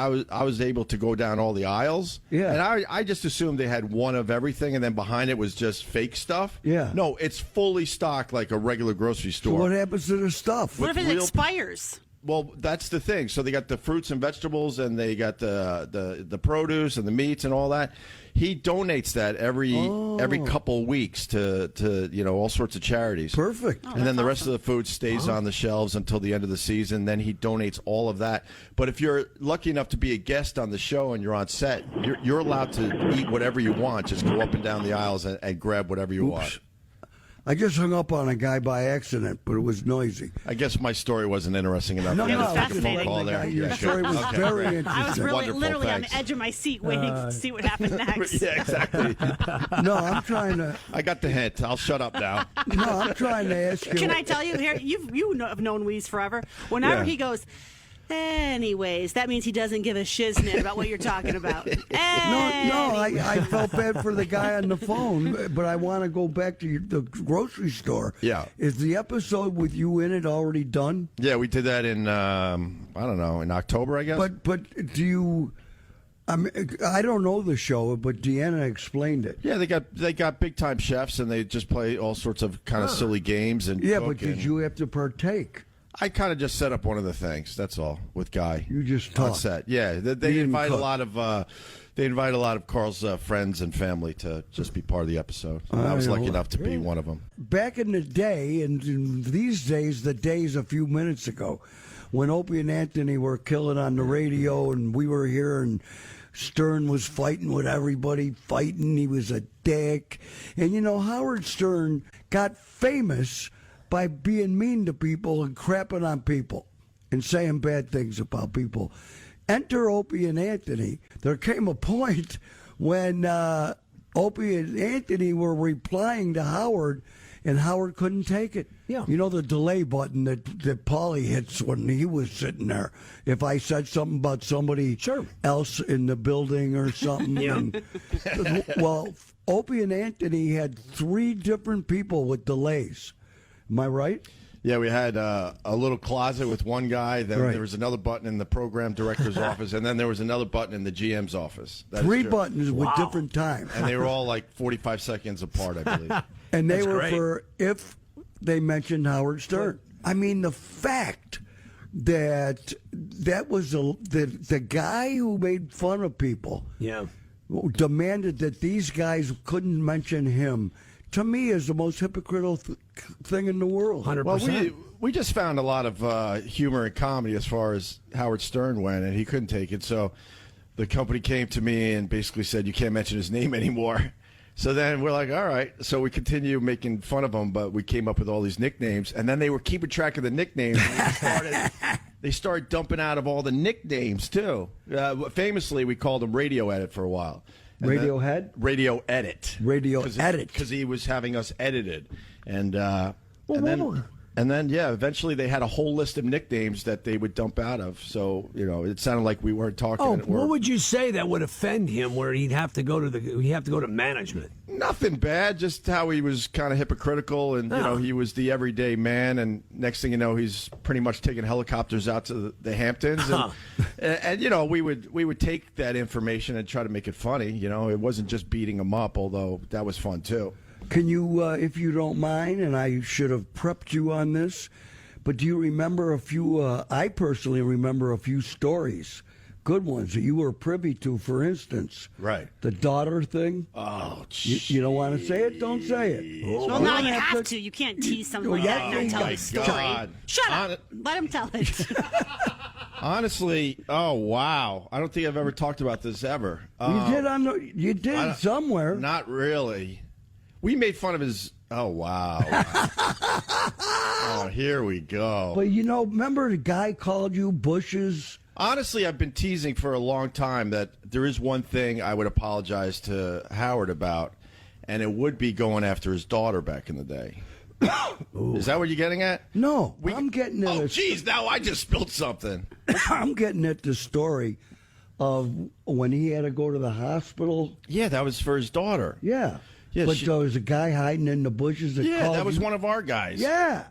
was able to go down all the aisles.
Yeah.
And I just assumed they had one of everything, and then behind it was just fake stuff.
Yeah.
No, it's fully stocked like a regular grocery
So
store.
what happens to the stuff?
What if it
real-
expires?
Well, that's the thing. So they got the fruits and vegetables, and they got the produce and the meats and all that. He donates that every couple weeks to all sorts of charities.
Perfect.
And then the rest of the food stays on the shelves until the end of the season. Then he donates all of that. But if you're lucky enough to be a guest on the show and you're on set, you're allowed to eat whatever you want. Just go up and down the aisles and grab whatever you want.
I just hung up on a guy by accident, but it was noisy.
I guess my story wasn't interesting enough.
No,
Yeah,
no,
let's
I
take a
was
phone
fascinating.
call there.
Your
Yeah,
story
sure.
was
Okay,
very
great.
interesting.
I was really
Wonderful,
literally on
thanks.
the edge of my seat waiting to see what happened next.
Yeah, exactly.
No, I'm trying to.
I got the hint. I'll shut up now.
No, I'm trying to ask you.
Can I tell you here? Have known Wease forever. Whenever
Yeah.
he goes, anyways, that means he doesn't give a shiznit about what you're talking about.
I felt bad for the guy on the phone, but I want to go back to the grocery store.
Yeah.
Is the episode with you in it already done?
Yeah, we did that in I don't know, in October, I guess.
But do you? I don't know the show, but Deanna explained it.
Yeah, they got big time chefs, and they just play all sorts of kind of silly games and
Yeah,
cook,
but did
and
you have to partake?
I kind of just set up one of the things. That's all with Guy.
You just
on
talked.
set. Yeah, they
didn't
invite a
cook.
lot of. They invite a lot of Carl's friends and family to just be part of the episode. And I was
I
lucky
know.
enough to be one of them.
Back in the day, and in these days, the days a few minutes ago, when Opie and Anthony were killing on the radio, and we were here, and Stern was fighting with everybody, fighting. He was a dick. And, Howard Stern got famous by being mean to people and crapping on people and saying bad things about people. Enter Opie and Anthony. There came a point when Opie and Anthony were replying to Howard, and Howard couldn't take it.
Yeah.
You know the delay button that Paulie hits when he was sitting there. If I said something about somebody else in the building or something. Well, Opie and Anthony had 3 different people with delays. Am I right?
Yeah, we had a little closet with one guy. Then
Right.
there was another button in the program director's office, and then there was another button in the GM's office. That is
3
true.
buttons with different times.
And they were all like 45 seconds apart, I believe.
And they were
great.
for if they mentioned Howard Stern. I mean, the fact that was the guy who made fun of people
Yeah.
demanded that these guys couldn't mention him, to me, is the most hypocritical thing in the world.
100%.
Well, we just found a lot of humor and comedy as far as Howard Stern went, and he couldn't take it. So the company came to me and basically said, you can't mention his name anymore. So then we're like, all right. So we continue making fun of him, but we came up with all these nicknames. And then they were keeping track of the nicknames. And they started dumping out of all the nicknames, too. Famously, we called him Radio Edit for a while. And
Radiohead?
Radio Edit.
Radio Edit.
Because he was having us edited. And
Well,
then And then, eventually they had a whole list of nicknames that they would dump out of. So, it sounded like we weren't talking.
Oh, what would you say that would offend him where he'd have to go to management?
Nothing bad, just how he was kind of hypocritical and, he was the everyday man. And next thing you know, he's pretty much taking helicopters out to the Hamptons. And we would take that information and try to make it funny. It wasn't just beating him up, although that was fun, too.
Can you, if you don't mind, and I should have prepped you on this, but do you remember a few, I personally remember a few stories, good ones that you were privy to, for instance.
Right.
The daughter thing.
Oh,
you don't want to say it? Don't say it.
Well, now you have to. You can't tease something like that and not tell the story.
God.
Shut up. Let him tell it.
Honestly, oh, wow. I don't think I've ever talked about this ever.
You did somewhere.
Not really. We made fun of his. Oh, wow. Oh, here we go.
But remember the guy called you Bush's?
Honestly, I've been teasing for a long time that there is one thing I would apologize to Howard about, and it would be going after his daughter back in the day. Is that what you're getting at?
No, I'm getting at.
Oh, geez, now I just spilled something.
I'm getting at the story of when he had to go to the hospital.
Yeah, that was for his daughter.
Yeah.
Yeah,
but there was a guy hiding in the bushes that called
that was
you.
one of our guys.
Yeah.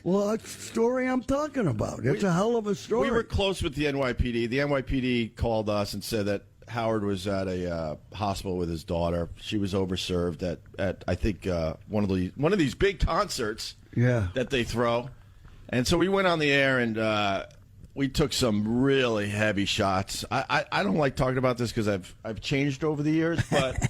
Well, that's the story I'm talking about. It's a hell of a story.
We were close with the NYPD. The NYPD called us and said that Howard was at a hospital with his daughter. She was overserved at I think one of these big concerts that they throw. And so we went on the air and we took some really heavy shots. I don't like talking about this because I've changed over the years, but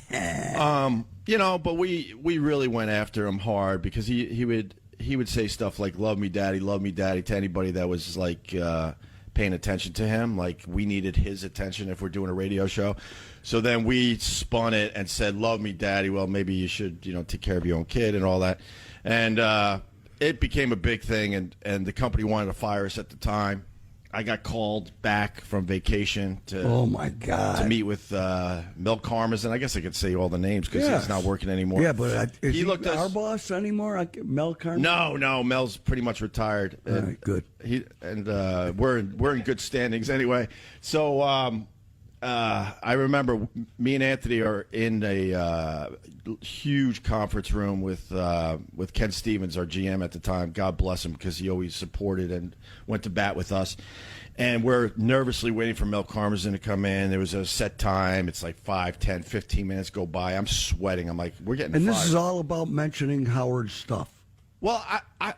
but we really went after him hard because he would say stuff like love me daddy to anybody that was like paying attention to him. Like we needed his attention if we're doing a radio show. So then we spun it and said love me daddy, well maybe you should take care of your own kid and all that. And it became a big thing and the company wanted to fire us at the time. I got called back from vacation to to meet with Mel Karmazin. I guess I could say all the names because he's not working anymore.
Yeah, but is he
looked
our boss anymore? Mel Karmazin?
No, Mel's pretty much retired.
All right, good.
We're in good standings anyway. So I remember me and Anthony are in a huge conference room with Ken Stevens, our GM at the time. God bless him because he always supported and went to bat with us. And we're nervously waiting for Mel Karmazin to come in. There was a set time. It's like 5, 10, 15 minutes go by. I'm sweating. I'm like, we're getting fired.
And this is all about mentioning Howard's stuff.
Well,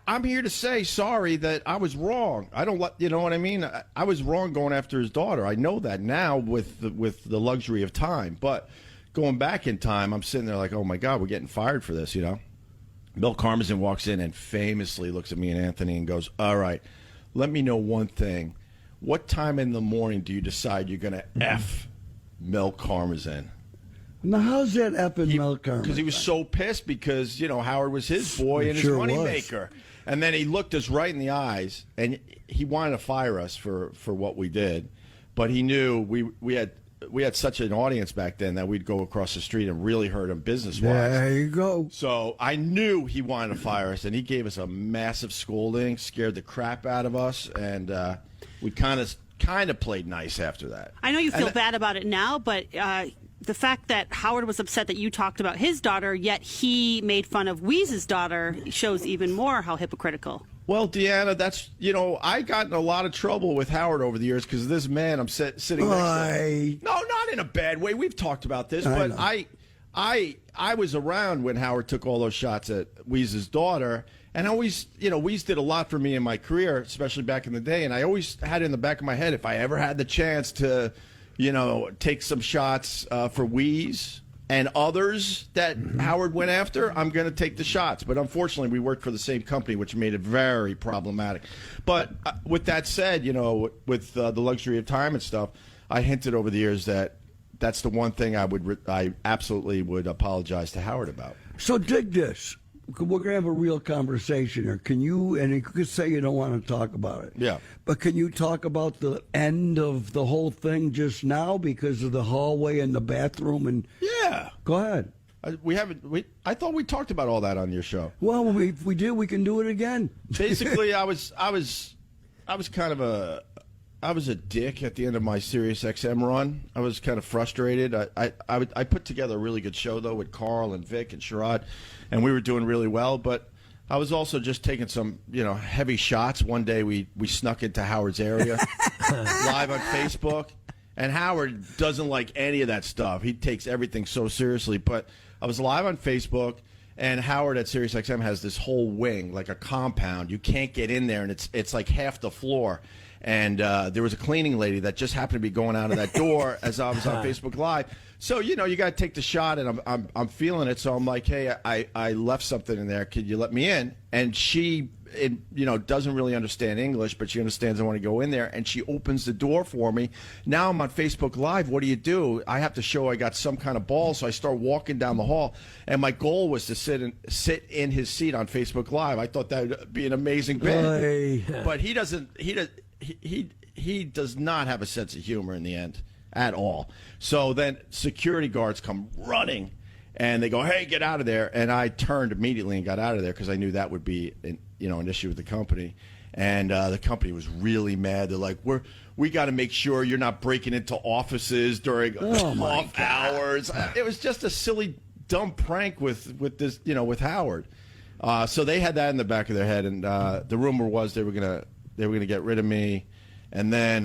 I'm here to say sorry that I was wrong. I don't you know what I mean? I was wrong going after his daughter. I know that now with the luxury of time. But going back in time, I'm sitting there like, oh, my God, we're getting fired for this, Mel Karmazin walks in and famously looks at me and Anthony and goes, all right, let me know one thing. What time in the morning do you decide you're going to F Mel Karmazin?
Now, how's that effing Mel Karmazin?
Because he was so pissed because, Howard was his boy and his moneymaker. And then he looked us right in the eyes, and he wanted to fire us for what we did. But he knew we had such an audience back then that we'd go across the street and really hurt him business-wise.
There you go.
So I knew he wanted to fire us, and he gave us a massive scolding, scared the crap out of us, and we kind of played nice after that.
I know you feel bad about it now, but the fact that Howard was upset that you talked about his daughter, yet he made fun of Wease's daughter, shows even more how hypocritical.
Well, Deanna, that's, I got in a lot of trouble with Howard over the years because this man I'm sitting next to. No, not in a bad way. We've talked about this, but I was around when Howard took all those shots at Wease's daughter. And I always, Wease did a lot for me in my career, especially back in the day. And I always had it in the back of my head, if I ever had the chance to, take some shots for Wease and others that Howard went after, I'm going to take the shots. But unfortunately, we worked for the same company, which made it very problematic. But with that said, with the luxury of time and stuff, I hinted over the years that that's the one thing I absolutely would apologize to Howard about.
So dig this. We're going to have a real conversation here. Can you, and you could say you don't want to talk about it.
Yeah.
But can you talk about the end of the whole thing just now because of the hallway and the bathroom? And
yeah.
Go ahead.
We haven't. I thought we talked about all that on your show.
Well, if we do, we can do it again.
Basically, I was kind of a dick at the end of my Sirius XM run. I was kind of frustrated. I put together a really good show though with Carl and Vic and Sherrod, and we were doing really well. But I was also just taking some heavy shots. One day we snuck into Howard's area live on Facebook, and Howard doesn't like any of that stuff. He takes everything so seriously. But I was live on Facebook. And Howard at SiriusXM has this whole wing, like a compound. You can't get in there, and it's like half the floor. And there was a cleaning lady that just happened to be going out of that door as I was on Facebook Live. So you got to take the shot, and I'm feeling it. So I'm like, hey, I left something in there. Could you let me in? And she, doesn't really understand English, but she understands I want to go in there, and she opens the door for me. Now I'm on Facebook Live. What do? I have to show I got some kind of balls, so I start walking down the hall, and my goal was to sit in his seat on Facebook Live. I thought that would be an amazing bit, but he doesn't. He does not have a sense of humor in the end at all. So then security guards come running, and they go, "Hey, get out of there!" And I turned immediately and got out of there because I knew that would be an issue with the company. And the company was really mad. They're like, we got to make sure you're not breaking into offices during off hours. It was just a silly, dumb prank with this, with Howard. So they had that in the back of their head, and the rumor was they were gonna get rid of me. And then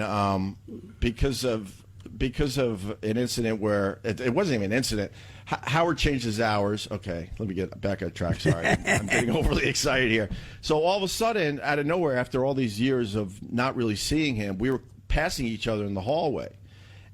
because of an incident where it wasn't even an incident, Howard changed his hours. Okay, let me get back on track. Sorry, I'm getting overly excited here. So all of a sudden, out of nowhere, after all these years of not really seeing him, we were passing each other in the hallway.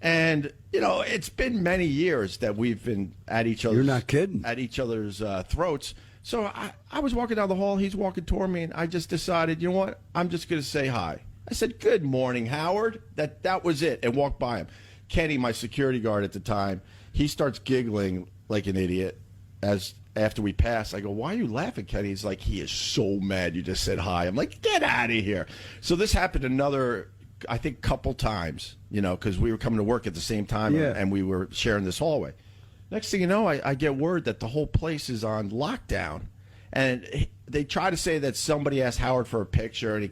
And it's been many years that we've been at each other's.
You're not kidding.
At each other's throats. So I was walking down the hall. He's walking toward me, and I just decided, you know what? I'm just going to say hi. I said, "Good morning, Howard." That was it, and walked by him. Kenny, my security guard at the time, he starts giggling like an idiot after we pass. I go, "Why are you laughing, Kenny?" He's like, "He is so mad you just said hi." I'm like, "Get out of here." So this happened another, I think, couple times, because we were coming to work at the same time, and we were sharing this hallway. Next thing you know, I get word that the whole place is on lockdown. And they try to say that somebody asked Howard for a picture, and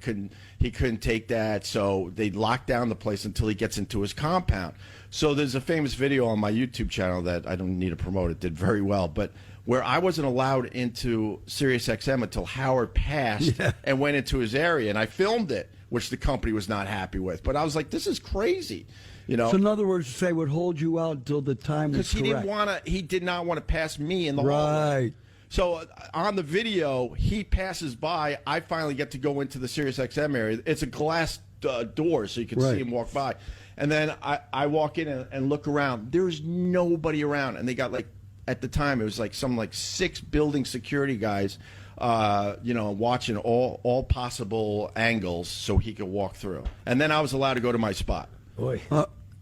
he couldn't take that, so they locked down the place until he gets into his compound. So there's a famous video on my YouTube channel that I don't need to promote. It did very well, but where I wasn't allowed into SiriusXM until Howard passed and went into his area, and I filmed it, which the company was not happy with. But I was like, this is crazy. So in
other words, they would hold you out until the time was correct.
Because he did not want to pass me in the hallway.
Right.
So on the video, he passes by. I finally get to go into the SiriusXM area. It's a glass door, so you can see him walk by. And then I walk in and look around. There's nobody around. And they got, at the time, it was some 6 building security guys, watching all possible angles so he could walk through. And then I was allowed to go to my spot.
Boy.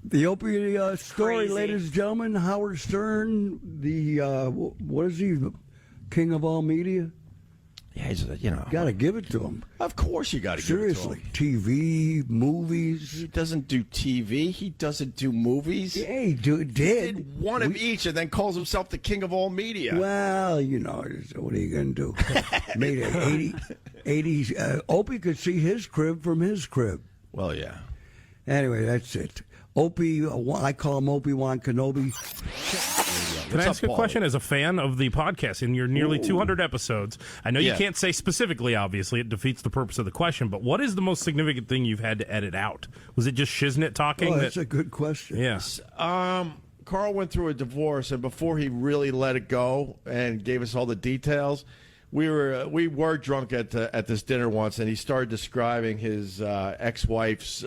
The Opie story,
Crazy.
ladies and gentlemen. Howard Stern, the what is he, king of all media?
Yeah, he's
got to give it to him.
Of course, you got to give it to him.
Seriously, TV, movies.
He doesn't do TV. He doesn't do movies.
Yeah, he did.
He did one of each, and then calls himself the king of all media.
Well, what are you going to do? Made it 80s. Opie could see his crib from his crib.
Well, yeah.
Anyway, that's it. Opie, I call him Obi-Wan Kenobi.
Can I ask a question as a fan of the podcast? In your nearly 200 episodes, I know you can't say specifically, obviously, it defeats the purpose of the question, but what is the most significant thing you've had to edit out? Was it just Shiznit talking?
Oh, that's a good question.
Yes.
Carl went through a divorce, and before he really let it go and gave us all the details, we were drunk at this dinner once, and he started describing his ex-wife's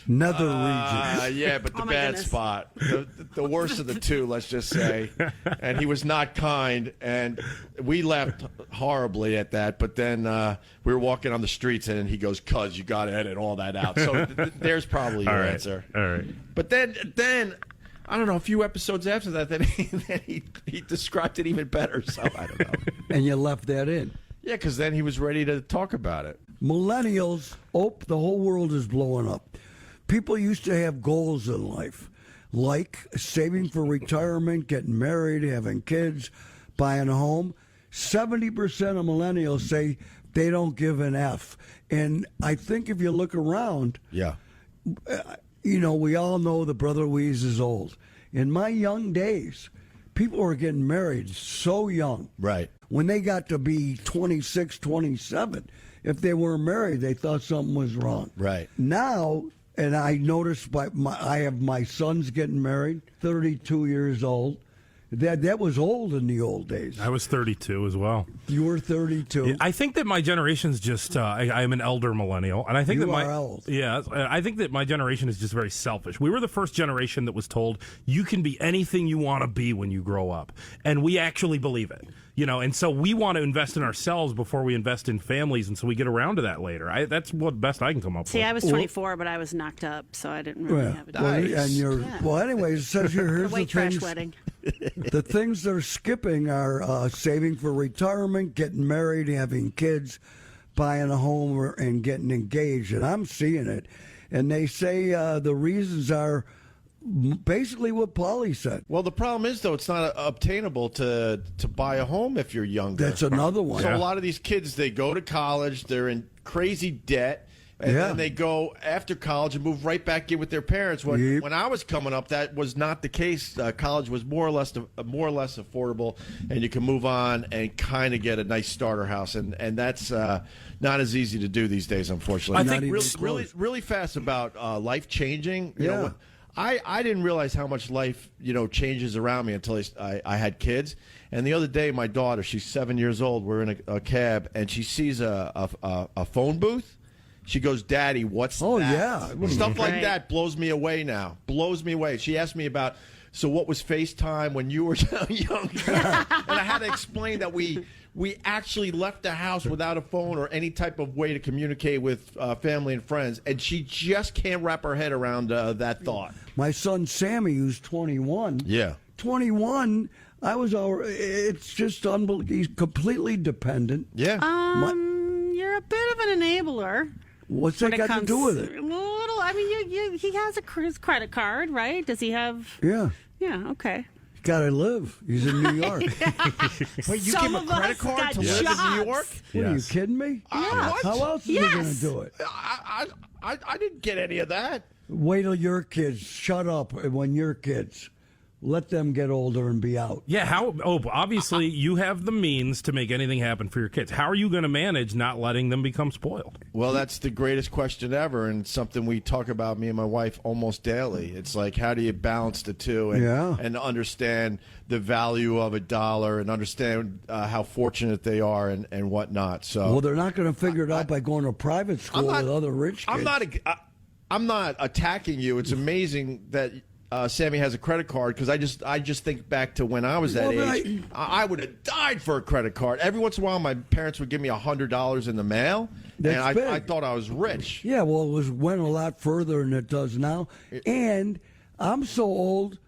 nether regions.
Yeah, but the bad spot, the worst of the two, let's just say. And he was not kind, and we laughed horribly at that. But then we were walking on the streets, and he goes, "Cuz, you got to edit all that out." So there's probably your answer.
All right.
But then. I don't know, a few episodes after that, then he described it even better, so I don't know.
And you left that in.
Yeah, because then he was ready to talk about it.
Millennials, the whole world is blowing up. People used to have goals in life. like saving for retirement, getting married, having kids, buying a home. 70% of millennials say they don't give an F. And I think if you look around, we all know that Brother Wease is old. In my young days, people were getting married so young.
Right.
When they got to be 26, 27, if they weren't married, they thought something was wrong.
Right.
Now, and I noticed I have my sons getting married, 32 years old. That was old in the old days.
I was 32 as well.
You were 32.
Yeah, I think that my generation's just. I'm an elder millennial, and I think
You are old.
Yeah, I think that my generation is just very selfish. We were the first generation that was told you can be anything you want to be when you grow up, and we actually believe it. And so we want to invest in ourselves before we invest in families, and so we get around to that later. That's what best I can come up with.
See, I was 24, but I was knocked up, so I didn't really have a
Anyways, it says here, here's
white
the
trash
things.
wedding.
The things they're skipping are saving for retirement, getting married, having kids, buying a home, and getting engaged. And I'm seeing it. And they say the reasons are basically what Paulie said.
Well, the problem is, though, it's not obtainable to buy a home if you're younger.
That's another one.
So a lot of these kids, they go to college, they're in crazy debt, and then they go after college and move right back in with their parents. When I was coming up, that was not the case. College was more or less affordable, and you can move on and kind of get a nice starter house, and that's not as easy to do these days, unfortunately.
I think
really fast about life changing. You know, I didn't realize how much life changes around me until I had kids. And the other day, my daughter, she's 7 years old. We're in a cab, and she sees a phone booth. She goes, "Daddy, what's that?"
Yeah.
Stuff like that blows me away now. Blows me away. She asked me about, so what was FaceTime when you were young? And I had to explain that we actually left the house without a phone or any type of way to communicate with family and friends. And she just can't wrap her head around that thought.
My son Sammy, who's 21.
Yeah.
21. It's just unbelievable. He's completely dependent.
Yeah.
You're a bit of an enabler.
What's that got to do with it?
A little. I mean, he has his credit card, right? Does he have?
Yeah.
Yeah. Okay.
Got to live. He's in New York.
Wait, you give him a credit card to live in New York?
What, are you kidding me?
What?
How else is he going to do it?
I didn't get any of that.
Wait till your kids shut up when your kids. Let them get older and be out.
Yeah, obviously you have the means to make anything happen for your kids. How are you going to manage not letting them become spoiled?
Well, that's the greatest question ever, and it's something we talk about, me and my wife, almost daily. It's like, how do you balance the two and understand the value of a dollar and understand how fortunate they are and whatnot. So,
well, they're not going to figure it out by going to private school with other rich kids.
I'm not attacking you. It's amazing that Sammy has a credit card, because I just think back to when I was that age. I would have died for a credit card. Every once in a while, my parents would give me $100 in the mail, and I thought I was rich.
Yeah, well, went a lot further than it does now. And I'm so old,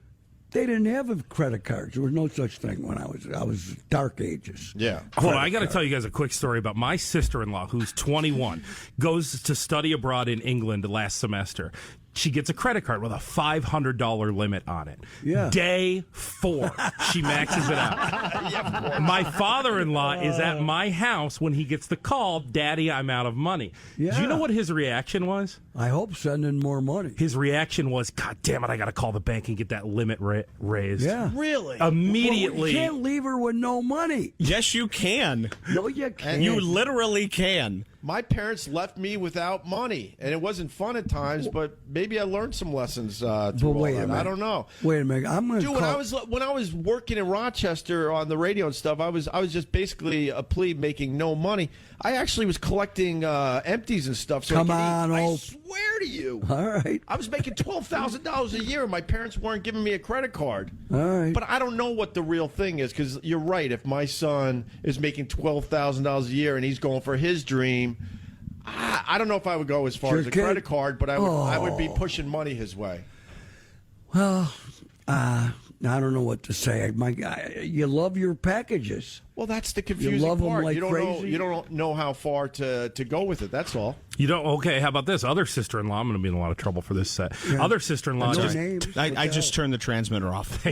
they didn't have credit cards. There was no such thing when I was dark ages.
Yeah.
Well, I got to tell you guys a quick story about my sister-in-law, who's 21, goes to study abroad in England last semester. She gets a credit card with a $500 limit on it.
Yeah.
Day 4, she maxes it out. My father-in-law is at my house when he gets the call, "Daddy, I'm out of money."
Yeah.
Do you know what his reaction was?
I hope sending more money.
His reaction was, "God damn it, I got to call the bank and get that limit raised."
Yeah.
Really?
Immediately.
Well, you can't leave her with no money.
Yes, you can.
No, you can't.
You literally can.
My parents left me without money, and it wasn't fun at times, but maybe I learned some lessons through all that. I don't know.
Wait a minute. I'm going to
when I was working in Rochester on the radio and stuff, I was just basically a plebe making no money. I actually was collecting empties and stuff. So I swear to you.
All right.
I was making $12,000 a year, and my parents weren't giving me a credit card.
All right.
But I don't know what the real thing is, because you're right. If my son is making $12,000 a year and he's going for his dream, I don't know if I would go as far as a credit card, but I would be pushing money his way.
Well, I don't know what to say. My guy, you love your packages.
Well, that's the confusing
You love them
part.
like
you don't
crazy.
know. You don't know how far to go with it. That's all.
You don't. Okay, how about this? Other sister-in-law. I'm going to be in a lot of trouble for this set.
Yeah.
Other sister-in-law
No
just,
names.
I just turned the transmitter off.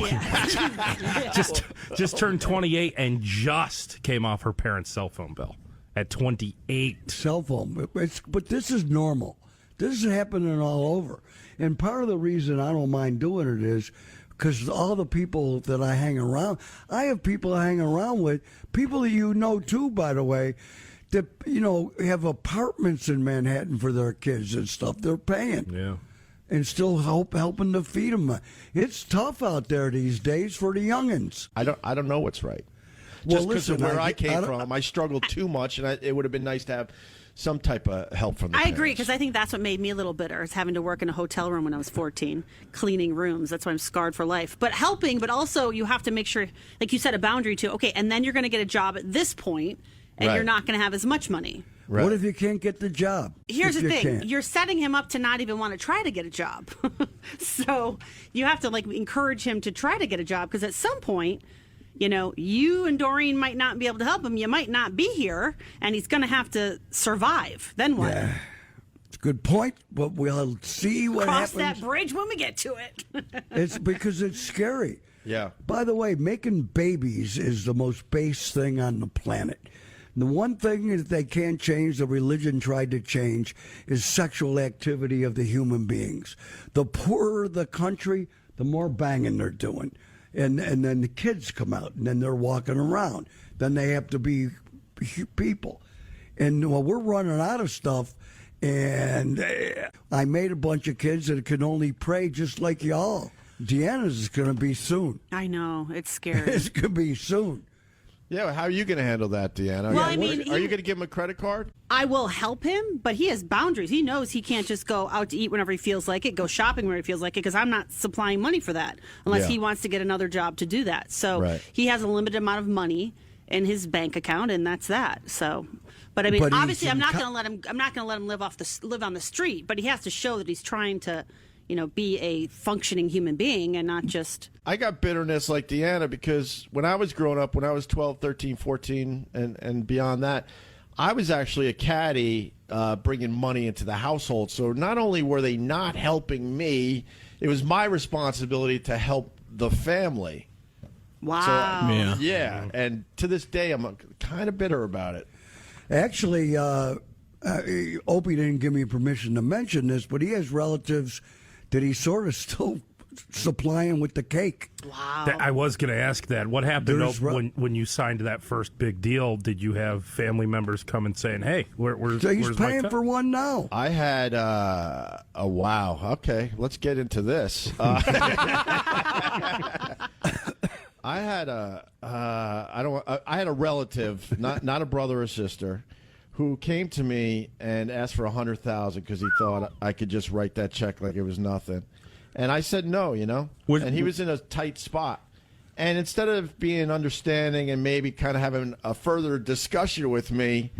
just turned 28 and just came off her parents' cell phone bill at 28.
Cell phone. But this is normal. This is happening all over. And part of the reason I don't mind doing it is because all the people that I hang around, I have people I hang around with, people that you know too, by the way, that, have apartments in Manhattan for their kids and stuff. They're paying.
Yeah.
And still helping to feed them. It's tough out there these days for the youngins.
I don't know what's right.
Well,
Just because of
listen,
where I came
don't-
from, I struggled too much, and it would have been nice to have some type of help from the
I agree,
parents.
because I think that's what made me a little bitter, is having to work in a hotel room when I was 14, cleaning rooms. That's why I'm scarred for life. But helping, but also you have to make sure, like you said, a boundary too. Okay, and then you're going to get a job at this point, and
Right.
you're not going to have as much money.
Right.
What if you can't get the job?
Here's
If
the
you
thing.
can't?
You're setting him up to not even want to try to get a job. So you have to encourage him to try to get a job, because at some point, you and Doreen might not be able to help him. You might not be here, and he's going to have to survive. Then what?
Yeah. It's a good point, but we'll see what
Cross
happens.
that bridge when we get to it.
It's because it's scary.
Yeah.
By the way, making babies is the most base thing on the planet. The one thing that they can't change, the religion tried to change, is sexual activity of the human beings. The poorer the country, the more banging they're doing. And then the kids come out, and then they're walking around. Then they have to be people. And we're running out of stuff. And I made a bunch of kids that can only pray just like y'all. Deanna's is going to be soon.
I know. It's scary.
It's going to be soon.
Yeah, how are you going to handle that, Deanna?
Well,
are
I mean,
you going to give him a credit card?
I will help him, but he has boundaries. He knows he can't just go out to eat whenever he feels like it, go shopping whenever he feels like it, because I'm not supplying money for that unless
Yeah.
he wants to get another job to do that. So
Right.
he has a limited amount of money in his bank account, and that's that. So, but I mean,
But he's
obviously, I'm not
in
going to let him. I'm not going to let him live on the street. But he has to show that he's trying to, be a functioning human being and not just.
I got bitterness like Deanna because when I was growing up, when I was 12, 13, 14, and beyond that, I was actually a caddy bringing money into the household. So not only were they not helping me, it was my responsibility to help the family.
Wow.
Yeah, and to this day, I'm kind of bitter about it.
Actually, Opie didn't give me permission to mention this, but he has relatives that he's sort of still supplying with the cake.
Wow.
I was going to ask that. What happened
There's
when you signed that first big deal? Did you have family members come and saying, "Hey, where's
So he's
where's my
paying
cut?"
for one now.
I had wow. Okay, let's get into this. I had I had a relative, not a brother or sister, who came to me and asked for $100,000 because he thought I could just write that check like it was nothing, and I said no, and he was in a tight spot. And instead of being understanding and maybe kind of having a further discussion with me,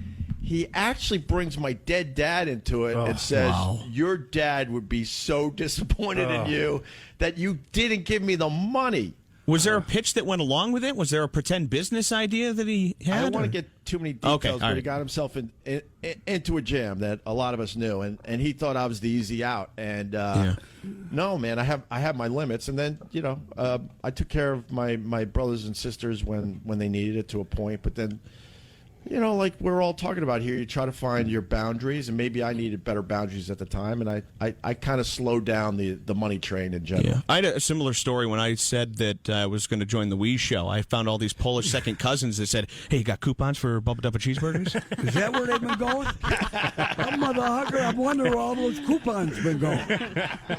he actually brings my dead dad into it and says, your dad would be so disappointed in you that you didn't give me the money.
Was there a pitch that went along with it? Was there a pretend business idea that he had?
I don't want
or-
to get too many details,
Okay, all
but he
right.
got himself into a jam that a lot of us knew, and he thought I was the easy out. And no, man, I have my limits. And then I took care of my brothers and sisters when they needed it to a point. But then, like we're all talking about here, you try to find your boundaries, and maybe I needed better boundaries at the time, and I kind of slowed down the money train in general.
Yeah. I had a similar story when I said that I was going to join the Wease show. I found all these Polish second cousins that said, "Hey, you got coupons for Bubba Dubba cheeseburgers?"
Is that where they've been going? That motherfucker, I wonder where all those coupons been going.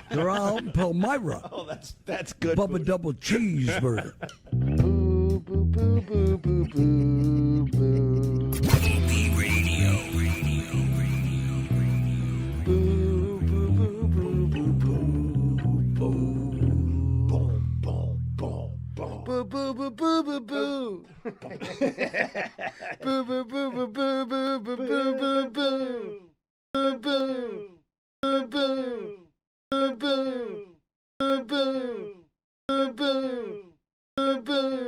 They're all out in Palmyra.
Oh, that's good.
Bubba
food.
Double Cheeseburger.
Boo, boo, boo, boo, boo, boo, boo.
Opie Radio.
Boo, boo, boo, boo, boo, boo, boo. Boom, boom, boom, boom. Boo, boo, boo, boo, boo, boo. Boo, boo, boo, boo, boo, boo, boo, boo, boo, boo. Boo, boo. Boo, boo. Boo, boo.